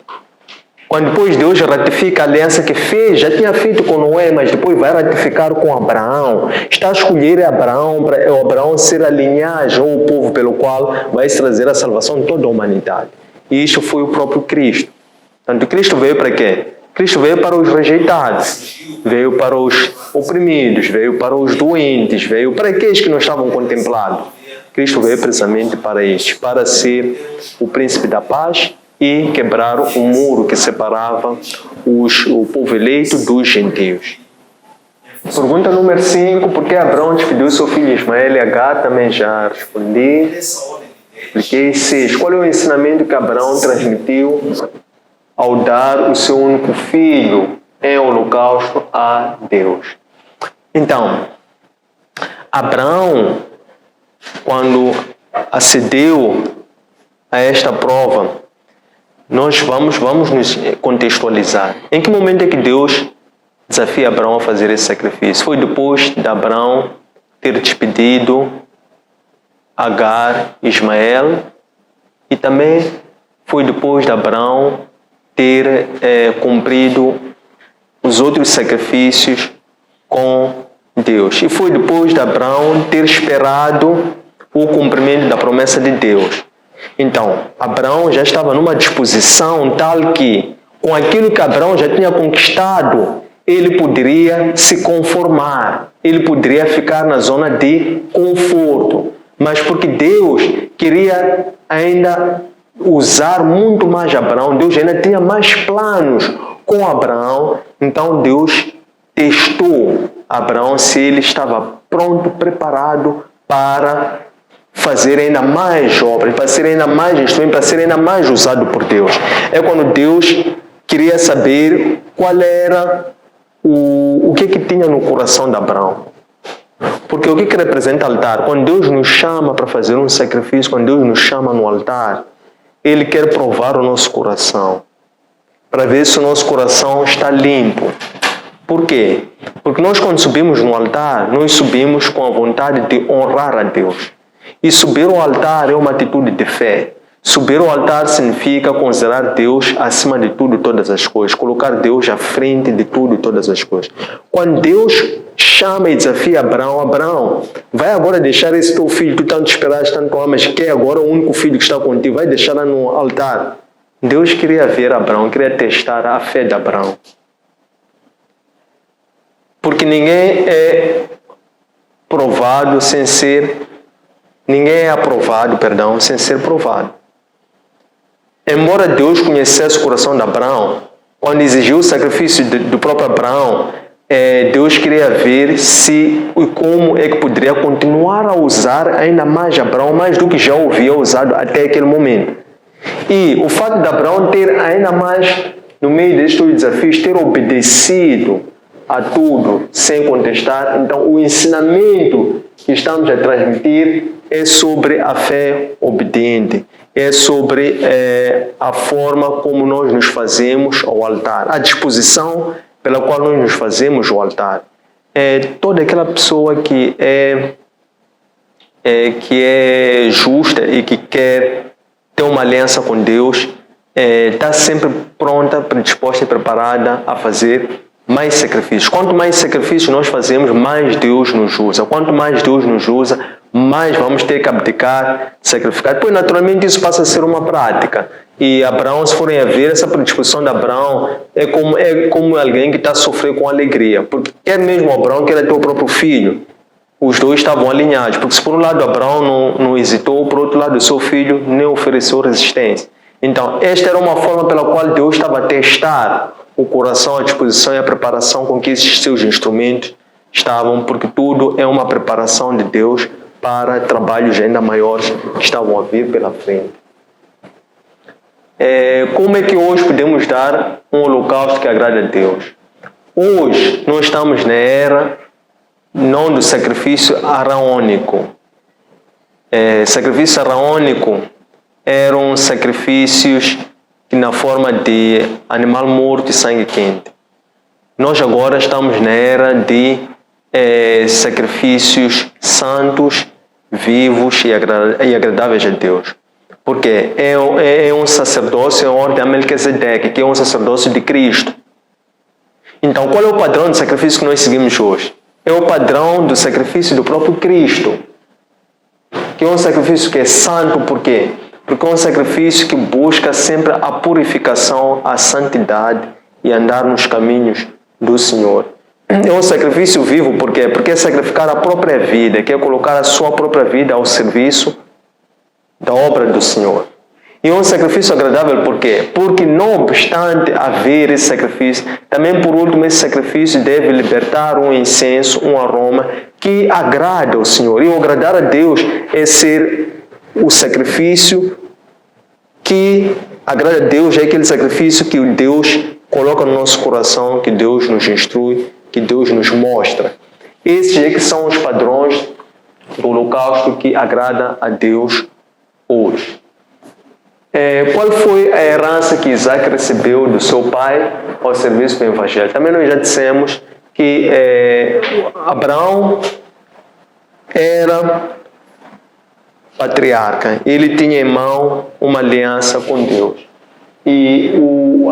Quando depois Deus ratifica a aliança que fez, já tinha feito com Noé, mas depois vai ratificar com Abraão. Está a escolher Abraão para Abraão ser a linhagem ou o povo pelo qual vai se trazer a salvação de toda a humanidade. E isso foi o próprio Cristo. Portanto, Cristo veio para quê? Cristo veio para os rejeitados, veio para os oprimidos, veio para os doentes, veio para aqueles que não estavam contemplados. Cristo veio precisamente para estes, para ser o príncipe da paz e quebrar o muro que separava o povo eleito dos gentios. Pergunta número 5, por que Abraão despediu seu filho Ismael? E Agar também já respondi. Expliquei. 6. Qual é o ensinamento que Abraão transmitiu ao dar o seu único filho em holocausto a Deus? Então, Abraão, quando acedeu a esta prova, nós vamos nos contextualizar. Em que momento é que Deus desafia Abraão a fazer esse sacrifício? Foi depois de Abraão ter despedido Agar, Ismael, e também foi depois de Abraão ter cumprido os outros sacrifícios com Deus. E foi depois de Abraão ter esperado o cumprimento da promessa de Deus. Então, Abraão já estava numa disposição tal que, com aquilo que Abraão já tinha conquistado, ele poderia se conformar, ele poderia ficar na zona de conforto. Mas porque Deus queria ainda usar muito mais Abraão, Deus ainda tinha mais planos com Abraão, então Deus testou Abraão se ele estava pronto, preparado para fazer ainda mais obras, para ser ainda mais instrumento, para ser ainda mais usado por Deus. É quando Deus queria saber qual era o que tinha no coração de Abraão. Porque o que representa altar? Quando Deus nos chama para fazer um sacrifício, quando Deus nos chama no altar, Ele quer provar o nosso coração, para ver se o nosso coração está limpo. Por quê? Porque nós, quando subimos no altar, nós subimos com a vontade de honrar a Deus. E subir ao altar é uma atitude de fé. Subir ao altar significa considerar Deus acima de tudo e todas as coisas. Colocar Deus à frente de tudo e todas as coisas. Quando Deus chama e desafia Abraão, Abraão, vai agora deixar esse teu filho, tu tanto esperaste, tanto amas, que é agora o único filho que está contigo, vai deixar lá no altar. Deus queria ver Abraão, queria testar a fé de Abraão. Porque ninguém é aprovado sem ser provado. Embora Deus conhecesse o coração de Abraão, quando exigiu o sacrifício do próprio Abraão, Deus queria ver se e como é que poderia continuar a usar ainda mais Abraão, mais do que já havia usado até aquele momento. E o fato de Abraão ter ainda mais, no meio destes desafios, ter obedecido a tudo, sem contestar, então o ensinamento que estamos a transmitir é sobre a fé obediente, é sobre a forma como nós nos fazemos ao altar, a disposição pela qual nós nos fazemos ao altar. Toda aquela pessoa que é justa e que quer ter uma aliança com Deus, está sempre pronta, predisposta e preparada a fazer mais sacrifícios. Quanto mais sacrifícios nós fazemos, mais Deus nos usa. Quanto mais Deus nos usa, mais vamos ter que abdicar, sacrificar. Depois, naturalmente, isso passa a ser uma prática. E Abraão, se forem a ver, essa predisposição de Abraão é como alguém que está a sofrer com alegria. Porque quer mesmo Abraão, quer ter o próprio filho. os dois estavam alinhados, porque se por um lado Abraão não hesitou, por outro lado o seu filho nem ofereceu resistência. Então, esta era uma forma pela qual Deus estava a testar o coração, a disposição e a preparação com que esses seus instrumentos estavam, porque tudo é uma preparação de Deus para trabalhos ainda maiores que estavam a vir pela frente. Como é que hoje podemos dar um holocausto que agrade a Deus? Hoje nós estamos na era não do sacrifício araônico. Sacrifício araônico eram sacrifícios na forma de animal morto e sangue quente. Nós agora estamos na era de sacrifícios santos, vivos e agradáveis a Deus. Porque é um sacerdócio, é uma ordem de Melquisedeque, que é um sacerdócio de Cristo. Então, qual é o padrão de sacrifício que nós seguimos hoje? É o padrão do sacrifício do próprio Cristo. Que é um sacrifício que é santo, por quê? Porque é um sacrifício que busca sempre a purificação, a santidade e andar nos caminhos do Senhor. É um sacrifício vivo, por quê? Porque é sacrificar a própria vida, que é colocar a sua própria vida ao serviço da obra do Senhor. E é um sacrifício agradável, por quê? Porque não obstante haver esse sacrifício, também por último esse sacrifício deve libertar um incenso, um aroma que agrada ao Senhor. E o agradar a Deus é ser o sacrifício que agrada a Deus, é aquele sacrifício que Deus coloca no nosso coração, que Deus nos instrui, que Deus nos mostra. Esses é que são os padrões do holocausto que agrada a Deus hoje. Qual foi a herança que Isaac recebeu do seu pai ao serviço do Evangelho? Também nós já dissemos que Abraão era patriarca. Ele tinha em mão uma aliança com Deus. E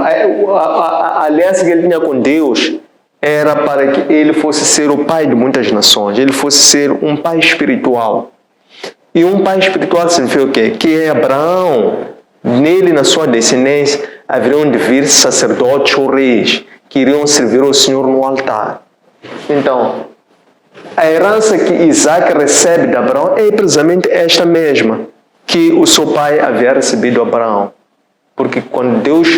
a aliança que ele tinha com Deus era para que ele fosse ser o pai de muitas nações. Ele fosse ser um pai espiritual. E um pai espiritual significa o quê? Que Abraão, nele, na sua descendência, haveriam de vir sacerdotes ou reis que iriam servir ao Senhor no altar. Então, a herança que Isaac recebe de Abraão é precisamente esta mesma que o seu pai havia recebido de Abraão. Porque quando Deus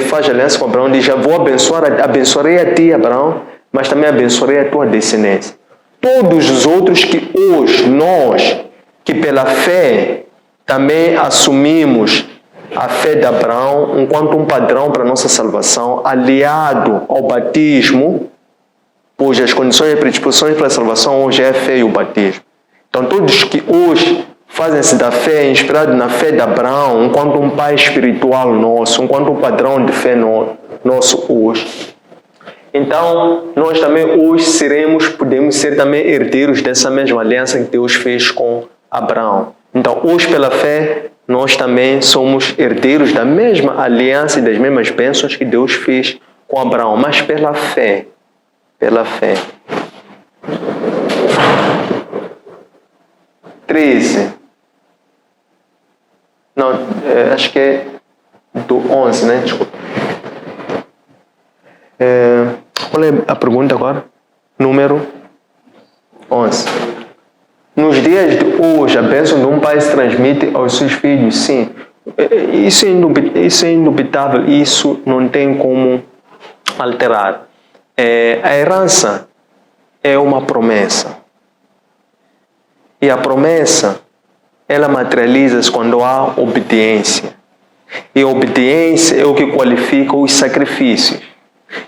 faz aliança com Abraão, diz: já vou abençoarei a ti, Abraão, mas também abençoarei a tua descendência. Todos os outros que hoje, nós, que pela fé também assumimos a fé de Abraão enquanto um padrão para a nossa salvação, aliado ao batismo, pois as condições e predisposições para a salvação hoje é a fé e o batismo. Então todos que hoje fazem-se da fé, inspirados na fé de Abraão, enquanto um pai espiritual nosso, enquanto um padrão de fé nosso hoje. Então, nós também hoje podemos ser também herdeiros dessa mesma aliança que Deus fez com Abraão. Então, hoje pela fé, nós também somos herdeiros da mesma aliança e das mesmas bênçãos que Deus fez com Abraão, mas pela fé. Pela fé. 13. Não, acho que é do 11, né? Desculpa. Qual é a pergunta agora? Número 11. Nos dias de hoje, a bênção de um pai se transmite aos seus filhos, sim. Isso é indubitável, isso não tem como alterar. A herança é uma promessa. E a promessa, ela materializa-se quando há obediência. E a obediência é o que qualifica os sacrifícios.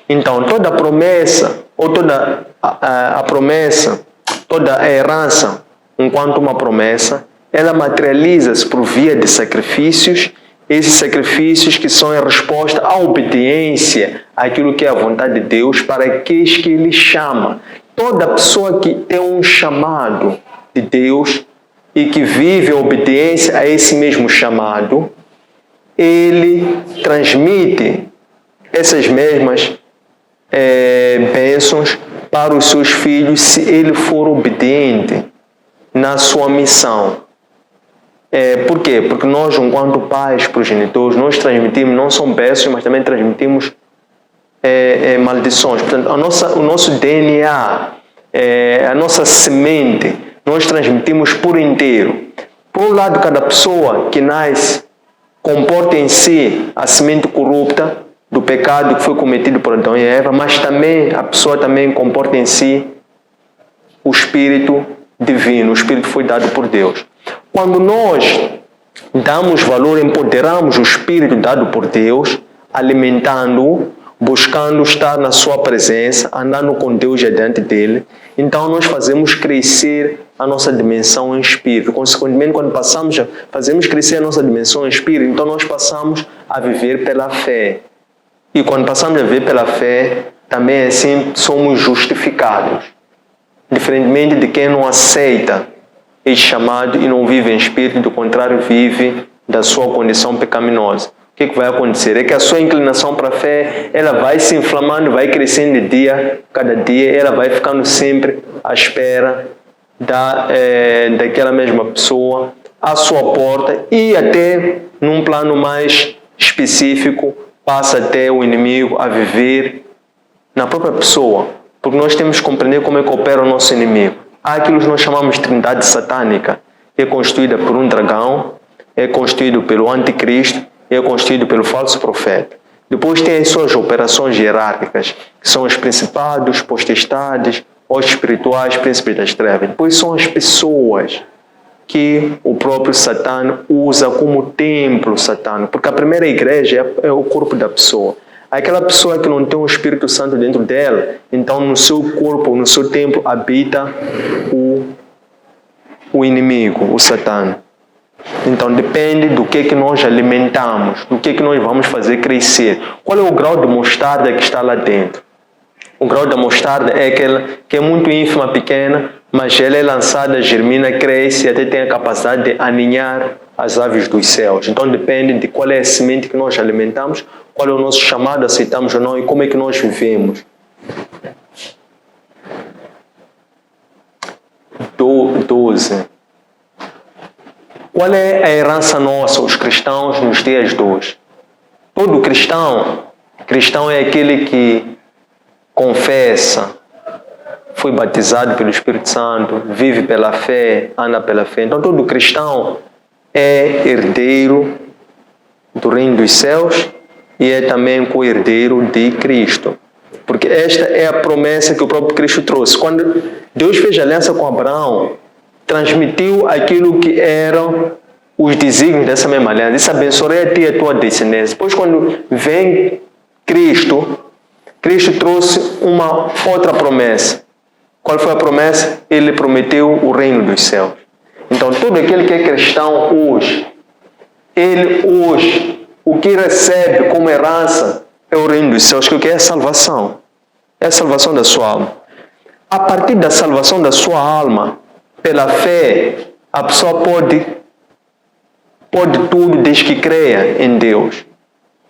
Então, toda a promessa, ou toda a promessa, toda a herança, enquanto uma promessa, ela materializa-se por via de sacrifícios, esses sacrifícios que são em resposta à obediência àquilo que é a vontade de Deus para aqueles que Ele chama. Toda pessoa que tem um chamado de Deus e que vive a obediência a esse mesmo chamado, ele transmite essas mesmas bênçãos para os seus filhos se ele for obediente na sua missão. Por quê? Porque nós, enquanto pais, progenitores, nós transmitimos, não são bênçãos, mas também transmitimos maldições. Portanto, o nosso DNA a nossa semente, nós transmitimos por inteiro. Por um lado, cada pessoa que nasce comporta em si a semente corrupta do pecado que foi cometido por Adão e Eva, mas também a pessoa também comporta em si o Espírito divino, o Espírito foi dado por Deus. Quando nós damos valor, empoderamos o Espírito dado por Deus, alimentando-o, buscando estar na sua presença, andando com Deus diante dele, então nós fazemos crescer a nossa dimensão em espírito. Consequentemente, quando fazemos crescer a nossa dimensão em espírito, então nós passamos a viver pela fé. E quando passamos a viver pela fé, também assim somos justificados. Diferentemente de quem não aceita este chamado e não vive em espírito, do contrário, vive da sua condição pecaminosa. O que vai acontecer? É que a sua inclinação para a fé, ela vai se inflamando, vai crescendo de dia, cada dia, ela vai ficando sempre à espera daquela mesma pessoa, à sua porta, e até, num plano mais específico, passa até o inimigo a viver na própria pessoa, porque nós temos que compreender como é que opera o nosso inimigo. Há aquilo que nós chamamos de trindade satânica, que é constituída por um dragão, é constituído pelo anticristo, é constituído pelo falso profeta. Depois tem as suas operações hierárquicas, que são os principados, potestades, hostes espirituais, príncipes das trevas. Depois são as pessoas que o próprio Satã usa como templo satânico, porque a primeira igreja é o corpo da pessoa. Aquela pessoa que não tem o Espírito Santo dentro dela, então no seu corpo, no seu templo, habita o inimigo, o Satã. Então depende do que nós alimentamos, do que nós vamos fazer crescer. Qual é o grau de mostarda que está lá dentro? O grau da mostarda é aquela que é muito ínfima, pequena, mas ela é lançada, germina, cresce e até tem a capacidade de aninhar as aves dos céus. Então depende de qual é a semente que nós alimentamos, qual é o nosso chamado, aceitamos ou não, e como é que nós vivemos. 12. Qual é a herança nossa, os cristãos, nos dias de hoje? Todo cristão é aquele que confessa, foi batizado pelo Espírito Santo, vive pela fé, anda pela fé. Então todo cristão é herdeiro do reino dos céus e é também co-herdeiro de Cristo. Porque esta é a promessa que o próprio Cristo trouxe. Quando Deus fez aliança com Abraão, transmitiu aquilo que eram os desígnios dessa mesma aliança. Disse: abençoarei a ti e a tua descendência. Depois, quando vem Cristo trouxe uma outra promessa. Qual foi a promessa? Ele prometeu o reino dos céus. Então, todo aquele que é cristão hoje, o que recebe como herança é o reino dos céus, que é a salvação. É a salvação da sua alma. A partir da salvação da sua alma, pela fé, a pessoa pode tudo desde que creia em Deus,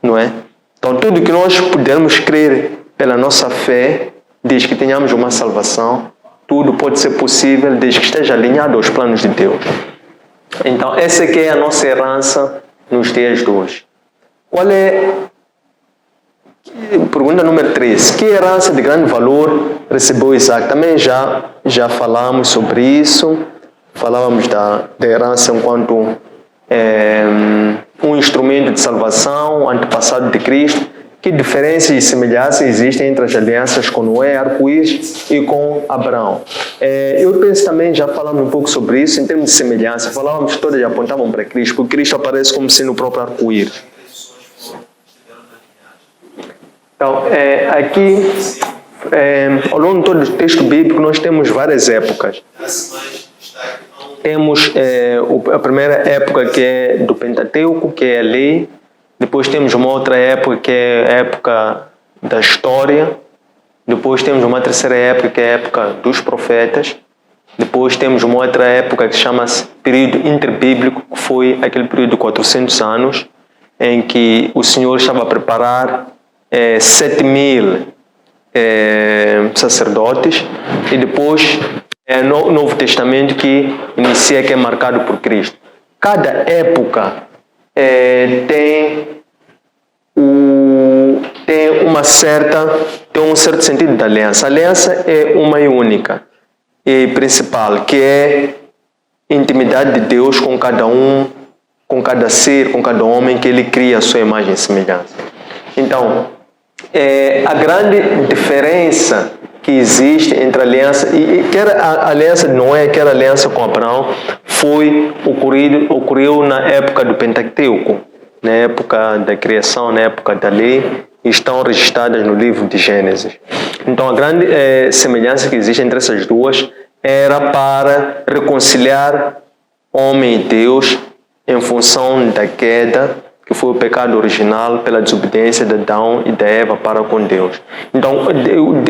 não é? Então tudo que nós pudermos crer pela nossa fé, desde que tenhamos uma salvação, tudo pode ser possível desde que esteja alinhado aos planos de Deus. Então essa que é a nossa herança nos dias de hoje. Qual é? Pergunta número 3. Que herança de grande valor recebeu Isaac? Também já falamos sobre isso. Falávamos da herança enquanto um instrumento de salvação, antepassado de Cristo. Que diferenças e semelhanças existem entre as alianças com Noé, arco-íris e com Abraão? Eu penso também, já falamos um pouco sobre isso, em termos de semelhança. Falávamos que todas apontavam para Cristo, porque Cristo aparece como sendo o próprio arco-íris. Então, aqui, ao longo de todo o texto bíblico, nós temos várias épocas. Temos a primeira época, que é do Pentateuco, que é a lei. Depois temos uma outra época, que é a época da história. Depois temos uma terceira época, que é a época dos profetas. Depois temos uma outra época que chama-se período interbíblico, que foi aquele período de 400 anos, em que o Senhor estava a preparar 7.000 sacerdotes. E depois o Novo Testamento, que inicia, que é marcado por Cristo. Cada época tem um certo sentido da aliança. A aliança é uma e única. e principal, que é intimidade de Deus com cada um, com cada ser, com cada homem que Ele cria a sua imagem e semelhança. Então, a grande diferença que existe entre a aliança, e quer a aliança de Noé, quer a aliança com Abraão, ocorreu na época do Pentateuco, na época da criação, na época da lei, e estão registradas no livro de Gênesis. Então, a grande semelhança que existe entre essas duas era para reconciliar homem e Deus em função da queda, que foi o pecado original pela desobediência de Adão e de Eva para com Deus. Então,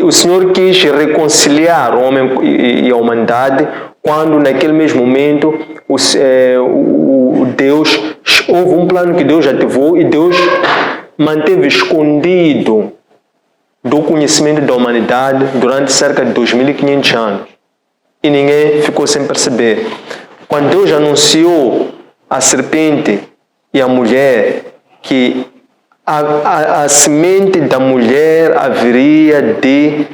o Senhor quis reconciliar o homem e a humanidade quando, naquele mesmo momento, Deus, houve um plano que Deus ativou e Deus manteve escondido do conhecimento da humanidade durante cerca de 2.500 anos. E ninguém ficou sem perceber. Quando Deus anunciou a serpente e a mulher que a semente da mulher haveria de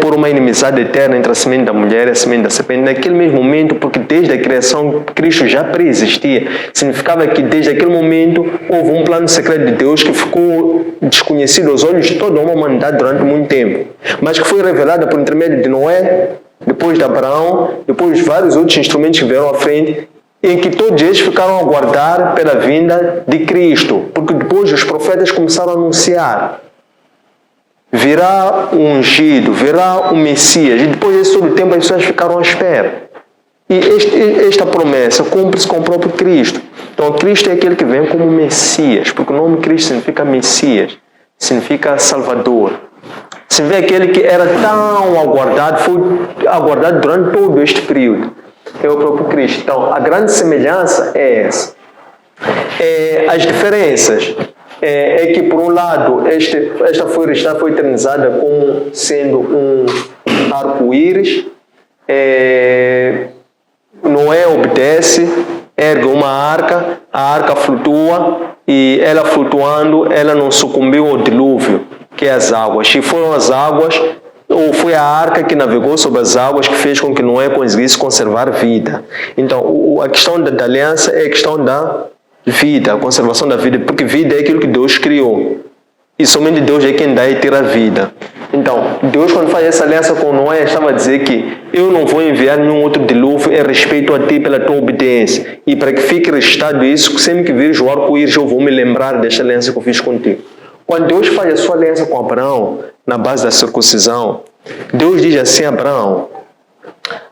pôr uma inimizade eterna entre a semente da mulher e a semente da serpente. Naquele mesmo momento, porque desde a criação Cristo já preexistia, significava que desde aquele momento houve um plano secreto de Deus que ficou desconhecido aos olhos de toda uma humanidade durante muito tempo, mas que foi revelada por intermédio de Noé, depois de Abraão, depois de vários outros instrumentos que vieram à frente, em que todos eles ficaram a aguardar pela vinda de Cristo, porque depois os profetas começaram a anunciar: virá o ungido, virá o Messias, e depois de todo o tempo as pessoas ficaram à espera. E esta promessa cumpre-se com o próprio Cristo. Então Cristo é aquele que vem como Messias, porque o nome Cristo significa Messias, significa Salvador. Significa aquele que era tão aguardado, foi aguardado durante todo este período. É o próprio Cristo. Então, a grande semelhança é essa. As diferenças é que, por um lado, esta foi eternizada como sendo um arco-íris. Noé obedece, ergue uma arca, a arca flutua, e ela flutuando, ela não sucumbiu ao dilúvio, que é as águas. Se foram as águas, ou foi a arca que navegou sobre as águas que fez com que Noé conseguisse conservar vida. Então, a questão da aliança é a questão da vida, a conservação da vida, porque vida é aquilo que Deus criou. E somente Deus é quem dá e tira a vida. Então, Deus, quando faz essa aliança com Noé, estava a dizer que eu não vou enviar nenhum outro dilúvio em respeito a ti pela tua obediência. E para que fique registrado isso, sempre que vires o arco-íris, eu vou me lembrar desta aliança que eu fiz contigo. Quando Deus faz a sua aliança com Abraão, na base da circuncisão, Deus diz assim a Abraão: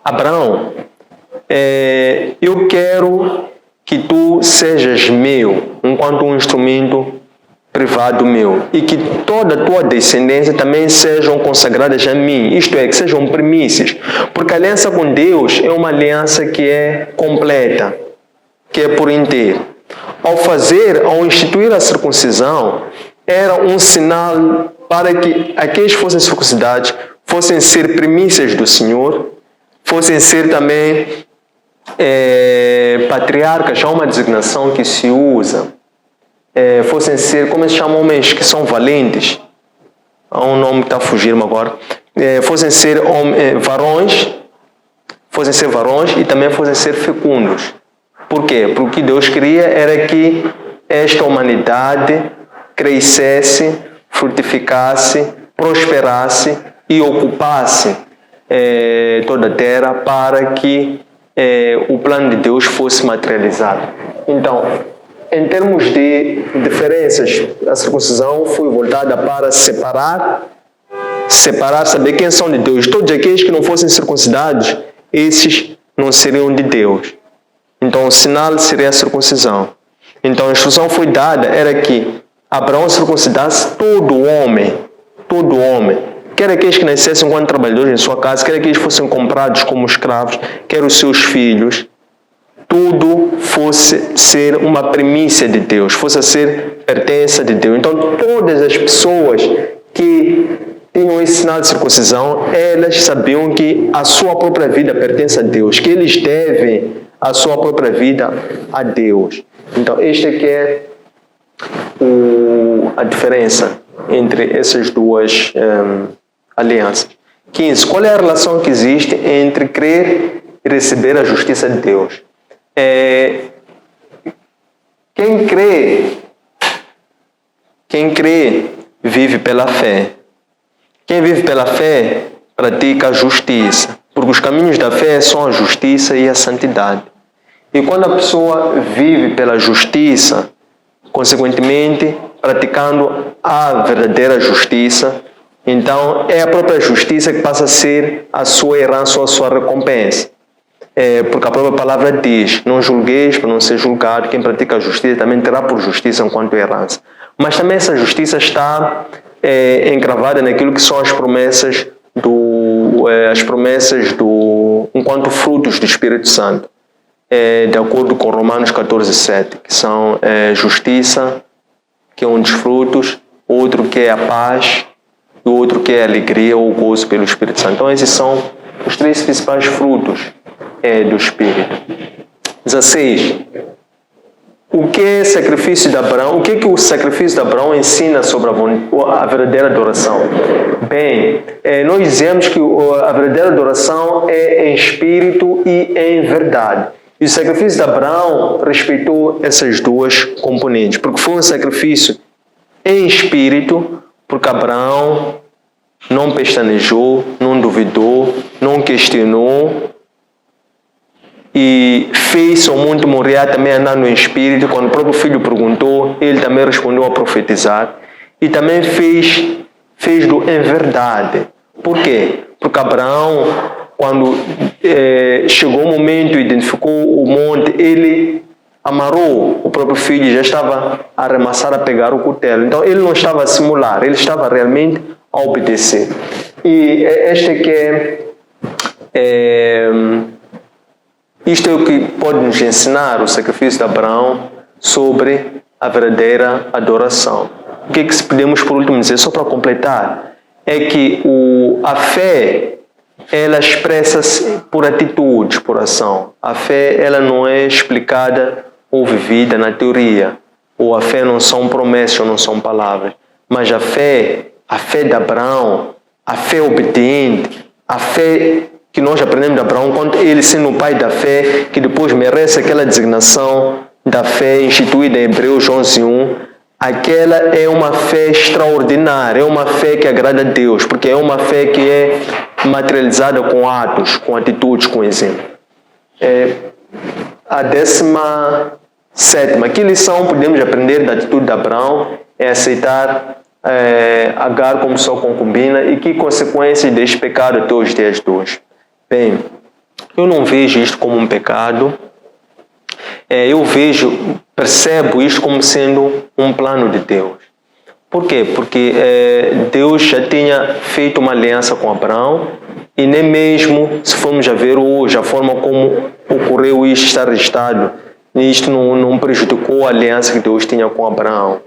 Abraão, eu quero que tu sejas meu, enquanto um instrumento privado meu, e que toda a tua descendência também sejam consagradas a mim, isto é, que sejam primícias, porque a aliança com Deus é uma aliança que é completa, que é por inteiro. Ao instituir a circuncisão, era um sinal para que aqueles que fossem circuncidados fossem ser primícias do Senhor, fossem ser também patriarcas, há uma designação que se usa, fossem ser, como se chama, homens que são valentes, há um nome que está a fugir-me agora, fossem ser varões e também fossem ser fecundos. Por quê? Porque o que Deus queria era que esta humanidade crescesse, frutificasse, prosperasse e ocupasse toda a terra para que o plano de Deus fosse materializado. Então, em termos de diferenças, a circuncisão foi voltada para separar, saber quem são de Deus. Todos aqueles que não fossem circuncidados, esses não seriam de Deus. Então, o sinal seria a circuncisão. Então, a instrução foi dada, era que Abraão circuncidasse todo homem, quer aqueles que nascessem enquanto trabalhadores em sua casa, quer aqueles que fossem comprados como escravos, quer os seus filhos, tudo fosse ser uma primícia de Deus, fosse ser pertença de Deus. Então, todas as pessoas que tinham esse sinal de circuncisão, elas sabiam que a sua própria vida pertence a Deus, que eles devem a sua própria vida a Deus. Então, este aqui é a diferença entre essas duas alianças. 15. Qual é a relação que existe entre crer e receber a justiça de Deus? Quem crê vive pela fé. Quem vive pela fé pratica a justiça, porque os caminhos da fé são a justiça e a santidade. E quando a pessoa vive pela justiça, consequentemente, praticando a verdadeira justiça, então é a própria justiça que passa a ser a sua herança ou a sua recompensa. Porque a própria palavra diz: não julgueis para não ser julgado, quem pratica a justiça também terá por justiça enquanto herança. Mas também essa justiça está encravada naquilo que são as promessas enquanto frutos do Espírito Santo, de acordo com Romanos 14:7, que são justiça, que é um dos frutos, outro que é a paz, e outro que é a alegria ou o gozo pelo Espírito Santo. Então esses são os 3 principais frutos do Espírito. 16. O que é sacrifício de Abraão? O que o sacrifício de Abraão ensina sobre a verdadeira adoração? Bem, nós dizemos que a verdadeira adoração é em espírito e em verdade. E o sacrifício de Abraão respeitou essas 2 componentes, porque foi um sacrifício em espírito, porque Abraão não pestanejou, não duvidou, não questionou, e fez o mundo Moriá também andando em espírito. Quando o próprio filho perguntou, ele também respondeu a profetizar. E também fez-lo em verdade. Por quê? Porque Abraão, quando chegou o momento e identificou o monte, ele amarrou o próprio filho e já estava a arremessar, a pegar o cutelo. Então ele não estava a simular, ele estava realmente a obedecer. E isto é o que pode nos ensinar o sacrifício de Abraão sobre a verdadeira adoração. O que é que podemos por último dizer, só para completar, é que a fé, ela expressa-se por atitudes, por ação. A fé, ela não é explicada ou vivida na teoria. Ou a fé não são promessas ou não são palavras. Mas a fé de Abraão, a fé obediente, a fé que nós aprendemos de Abraão, quando ele sendo o pai da fé, que depois merece aquela designação da fé instituída em Hebreus 11:1, aquela é uma fé extraordinária, é uma fé que agrada a Deus, porque é uma fé que é materializada com atos, com atitudes, com exemplo. A 17ª, que lição podemos aprender da atitude de Abraão é aceitar Agar como sua concubina e que consequências deste pecado até os dias de hoje. Bem, eu não vejo isto como um pecado, percebo isto como sendo um plano de Deus. Por quê? Porque Deus já tinha feito uma aliança com Abraão e nem mesmo, se formos a ver hoje, a forma como ocorreu isto está registrado, isto não prejudicou a aliança que Deus tinha com Abraão.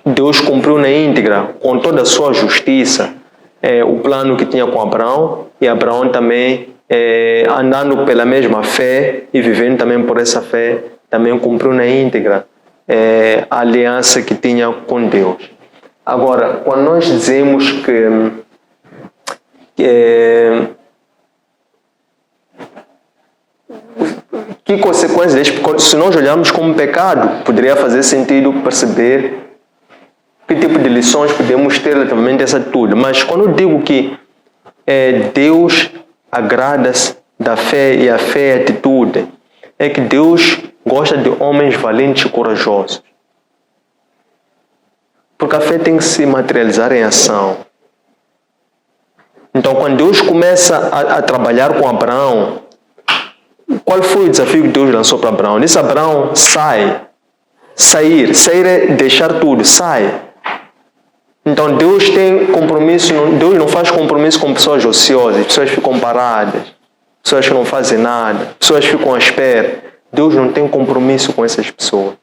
Deus cumpriu na íntegra, com toda a sua justiça, o plano que tinha com Abraão, e Abraão também, andando pela mesma fé e vivendo também por essa fé, também cumpriu na íntegra a aliança que tinha com Deus. Agora, quando nós dizemos que consequências, se nós olharmos como pecado, poderia fazer sentido perceber que tipo de lições podemos ter relativamente a essa atitude. Mas quando eu digo que Deus agrada-se da fé e a fé é atitude, é que Deus gosta de homens valentes e corajosos. Porque a fé tem que se materializar em ação. Então, quando Deus começa a trabalhar com Abraão, qual foi o desafio que Deus lançou para Abraão? Disse: Abraão, sair é deixar tudo, sai. Então Deus tem compromisso, Deus não faz compromisso com pessoas ociosas, pessoas ficam paradas, pessoas que não fazem nada, pessoas ficam à espera. Deus não tem compromisso com essas pessoas.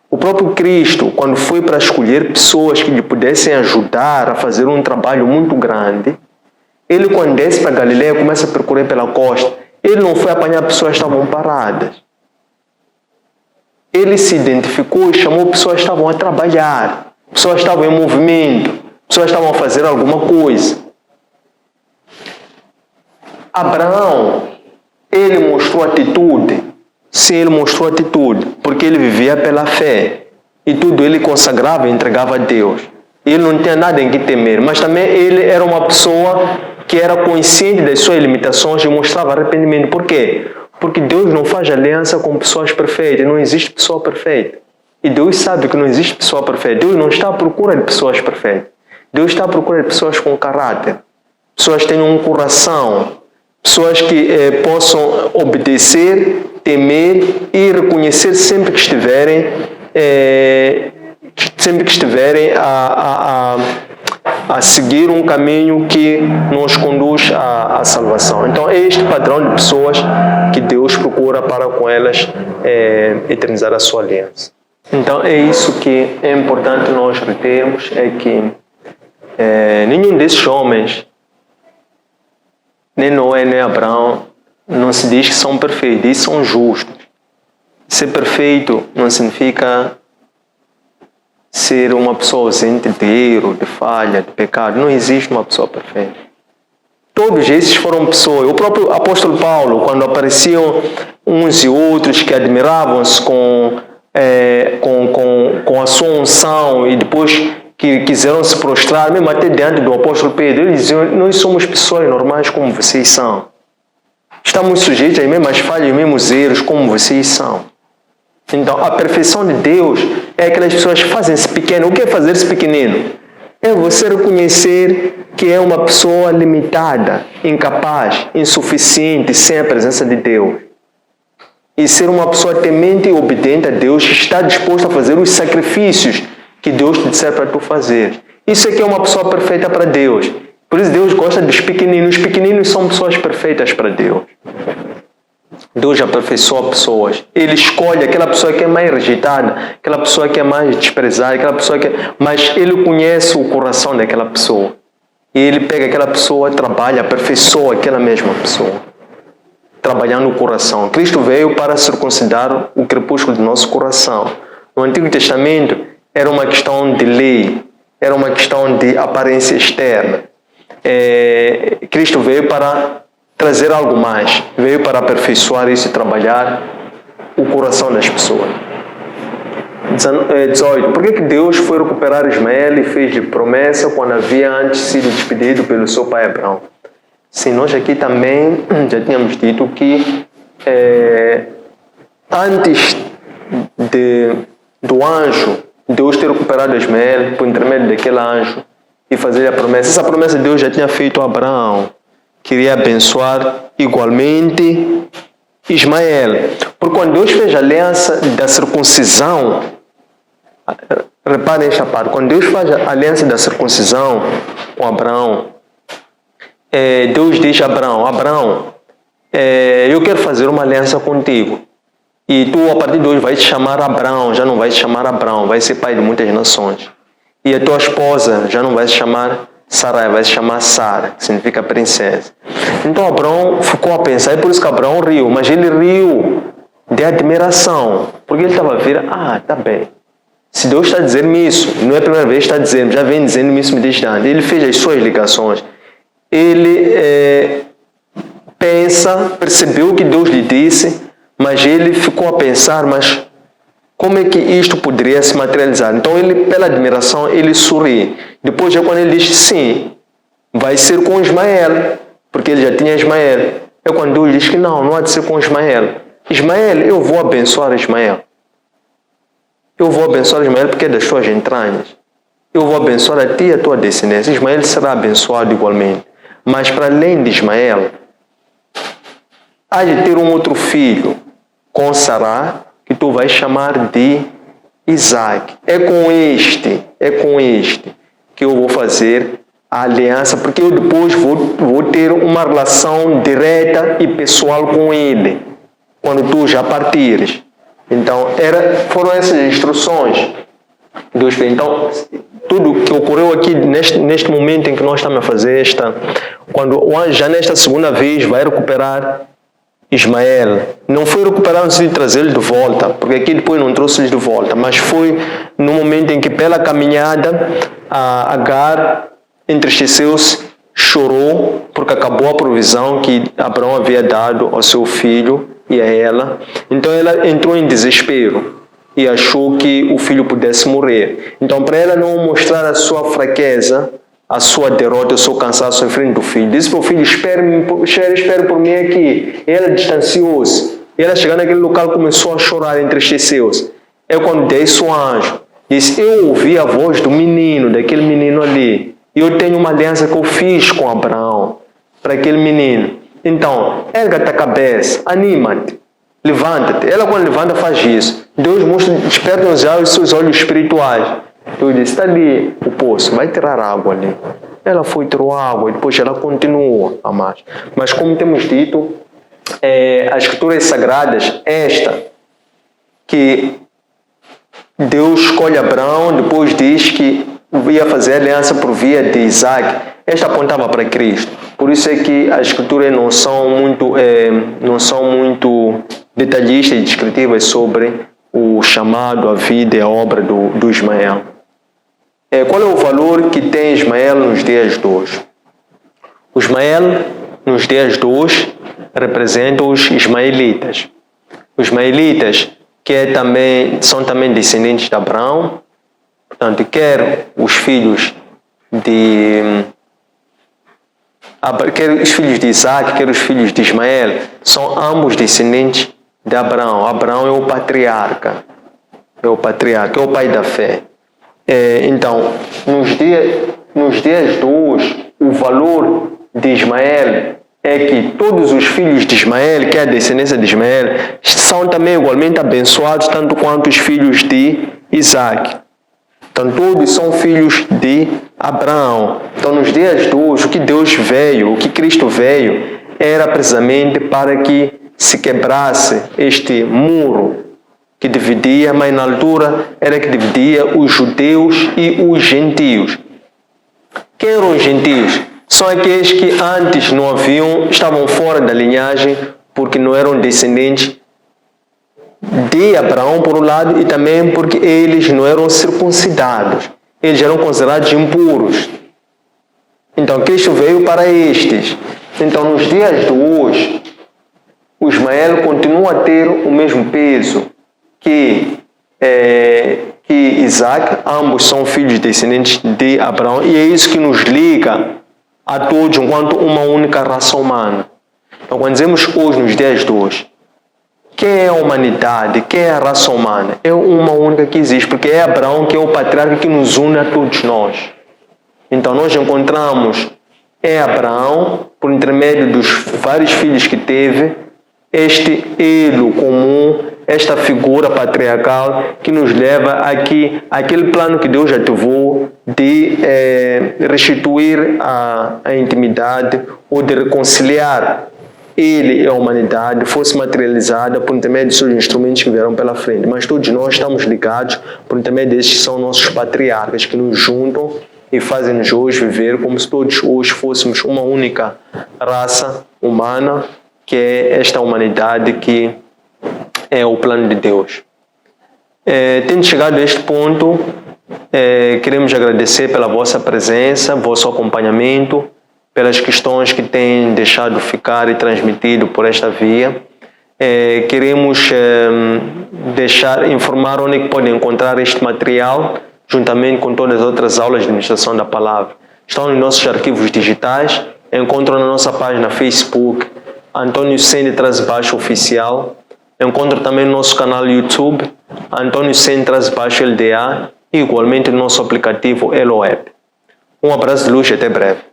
O próprio Cristo, quando foi para escolher pessoas que lhe pudessem ajudar a fazer um trabalho muito grande, ele, quando desce para Galileia, começa a percorrer pela costa. Ele não foi apanhar pessoas que estavam paradas. Ele se identificou e chamou pessoas que estavam a trabalhar, pessoas que estavam em movimento, pessoas que estavam a fazer alguma coisa. Abraão, ele mostrou atitude. Sim, ele mostrou atitude, porque ele vivia pela fé. E tudo ele consagrava e entregava a Deus. Ele não tinha nada em que temer, mas também ele era uma pessoa que era consciente das suas limitações e mostrava arrependimento. Por quê? Porque Deus não faz aliança com pessoas perfeitas. Não existe pessoa perfeita. E Deus sabe que não existe pessoa perfeita. Deus não está à procura de pessoas perfeitas. Deus está à procura de pessoas com caráter. Pessoas que tenham um coração. Pessoas que possam obedecer, temer e reconhecer sempre que estiverem a seguir um caminho que nos conduz à salvação. Então é este padrão de pessoas que Deus procura para com elas eternizar a sua aliança. Então é isso que é importante nós retermos, é que nenhum desses homens, nem Noé, nem Abraão, não se diz que são perfeitos, eles são justos. Ser perfeito não significa ser uma pessoa ausente de erro, de falha, de pecado. Não existe uma pessoa perfeita. Todos esses foram pessoas. O próprio apóstolo Paulo, quando apareciam uns e outros que admiravam-se com a sua unção e depois que quiseram se prostrar, mesmo até diante do apóstolo Pedro, eles diziam: nós somos pessoas normais como vocês são. Estamos sujeitos às mesmas falhas, aos mesmos erros como vocês são. Então, a perfeição de Deus é aquelas pessoas que fazem-se pequeno. O que é fazer-se pequenino? É você reconhecer que é uma pessoa limitada, incapaz, insuficiente, sem a presença de Deus. E ser uma pessoa temente e obediente a Deus, que está disposto a fazer os sacrifícios que Deus te disser para tu fazer. Isso é que é uma pessoa perfeita para Deus. Por isso Deus gosta dos pequeninos. Os pequeninos são pessoas perfeitas para Deus. Deus aperfeiçoa pessoas. Ele escolhe aquela pessoa que é mais rejeitada, aquela pessoa que é mais desprezada, aquela pessoa que mas Ele conhece o coração daquela pessoa. E Ele pega aquela pessoa, trabalha, aperfeiçoa aquela mesma pessoa, trabalhando o coração. Cristo veio para circuncidar o crepúsculo do nosso coração. No Antigo Testamento era uma questão de lei, era uma questão de aparência externa. Cristo veio para trazer algo mais, veio para aperfeiçoar isso e trabalhar o coração das pessoas. 18. Por que Deus foi recuperar Ismael e fez-lhe promessa quando havia antes sido despedido pelo seu pai Abraão? Sim, nós aqui também já tínhamos dito que antes do anjo, Deus ter recuperado Ismael por intermédio daquele anjo e fazer a promessa. Essa promessa Deus já tinha feito a Abraão. Queria abençoar igualmente Ismael. Porque quando Deus fez a aliança da circuncisão, reparem esta parte, quando Deus faz a aliança da circuncisão com Abraão, Deus diz a Abraão, eu quero fazer uma aliança contigo. E tu, a partir de hoje, vai te chamar Abraão, já não vai te chamar Abraão, vai ser pai de muitas nações. E a tua esposa já não vai se chamar Sarai, vai se chamar Sara, que significa princesa. Então Abraão ficou a pensar, é por isso que Abraão riu, mas ele riu de admiração, porque ele estava a ver, tá bem. Se Deus está dizendo-me isso, não é a primeira vez que está dizendo, já vem dizendo-me isso me desde antes. Ele fez as suas ligações. Ele percebeu o que Deus lhe disse, mas ele ficou a pensar, mas como é que isto poderia se materializar? Então ele, pela admiração, ele sorri. Depois, já quando ele diz sim, vai ser com Ismael, porque ele já tinha Ismael. É quando Deus diz que não há de ser com Ismael. Ismael, eu vou abençoar Ismael. Eu vou abençoar Ismael porque é das tuas entranhas. Eu vou abençoar a ti e a tua descendência. Ismael será abençoado igualmente. Mas para além de Ismael, há de ter um outro filho com Sará, que tu vais chamar de Isaac. É com este que eu vou fazer a aliança, porque eu depois vou ter uma relação direta e pessoal com ele, quando tu já partires. Então, foram essas instruções. Deus fez. Então, tudo que ocorreu aqui neste momento em que nós estamos a fazer quando o anjo já nesta segunda vez vai recuperar Ismael, não foi recuperar no sentido de trazê-lo de volta, porque aqui depois não trouxe-lhe de volta, mas foi no momento em que pela caminhada Agar entristeceu-se, chorou porque acabou a provisão que Abraão havia dado ao seu filho e a ela. Então ela entrou em desespero e achou que o filho pudesse morrer. Então, para ela não mostrar a sua fraqueza, a sua derrota, o seu cansaço em frente do filho, disse para o filho: espere por mim aqui. Ela distanciou-se. Ela, chegando naquele local, começou a chorar, entristeceu-se. É quando desce o anjo. Disse: eu ouvi a voz do menino, daquele menino ali. E eu tenho uma aliança que eu fiz com Abraão para aquele menino. Então, erga-te a cabeça, anima-te, levanta-te. Ela, quando levanta, faz isso. Deus desperta os seus olhos espirituais. Eu disse: está ali o poço, vai tirar água ali. Ela foi, tirou água e depois ela continuou a marcha. Mas como temos dito, as escrituras sagradas, que Deus escolhe Abraão, depois diz que ia fazer aliança por via de Isaac. Esta apontava para Cristo. Por isso é que as escrituras não são muito detalhistas e descritivas sobre o chamado, a vida e a obra do Ismael. Qual é o valor que tem Ismael nos dias de hoje? O Ismael, nos dias de hoje, representa os ismaelitas. Os ismaelitas, que são também descendentes de Abraão, portanto, quer os filhos de Isaac, quer os filhos de Ismael, são ambos descendentes de Abraão. Abraão é o patriarca, é o pai da fé. Então, nos dias de hoje, o valor de Ismael é que todos os filhos de Ismael, que é a descendência de Ismael, são também igualmente abençoados, tanto quanto os filhos de Isaac. Então, todos são filhos de Abraão. Então, nos dias de hoje, o que Cristo veio, era precisamente para que se quebrasse este muro que dividia, mas na altura era que dividia os judeus e os gentios. Quem eram os gentios? São aqueles que antes estavam fora da linhagem, porque não eram descendentes de Abraão, por um lado, e também porque eles não eram circuncidados. Eles eram considerados impuros. Então, Cristo veio para estes. Então, nos dias de hoje, o Ismael continua a ter o mesmo peso que Isaac. Ambos são filhos descendentes de Abraão, e é isso que nos liga a todos enquanto uma única raça humana. Então, quando dizemos hoje, nos dias de hoje, quem é a humanidade? Quem é a raça humana? É uma única que existe, porque é Abraão que é o patriarca que nos une a todos nós. Então, nós encontramos Abraão, por intermédio dos vários filhos que teve, este elo comum, esta figura patriarcal que nos leva aqui, aquele plano que Deus ativou de restituir a intimidade ou de reconciliar ele e a humanidade, fosse materializada por intermédio de seus instrumentos que vieram pela frente. Mas todos nós estamos ligados por intermédio desses que são nossos patriarcas, que nos juntam e fazem-nos hoje viver como se todos hoje fôssemos uma única raça humana, que é esta humanidade que é o plano de Deus. Tendo chegado a este ponto, queremos agradecer pela vossa presença, vosso acompanhamento, pelas questões que têm deixado ficar e transmitido por esta via. Queremos informar onde é que podem encontrar este material, juntamente com todas as outras aulas de ministração da palavra. Estão nos nossos arquivos digitais, encontram na nossa página Facebook, Antônio Sene_Oficial. Encontram também no nosso canal YouTube, Antônio Sene_LDA, e igualmente no nosso aplicativo Elo App. Um abraço de luz e até breve.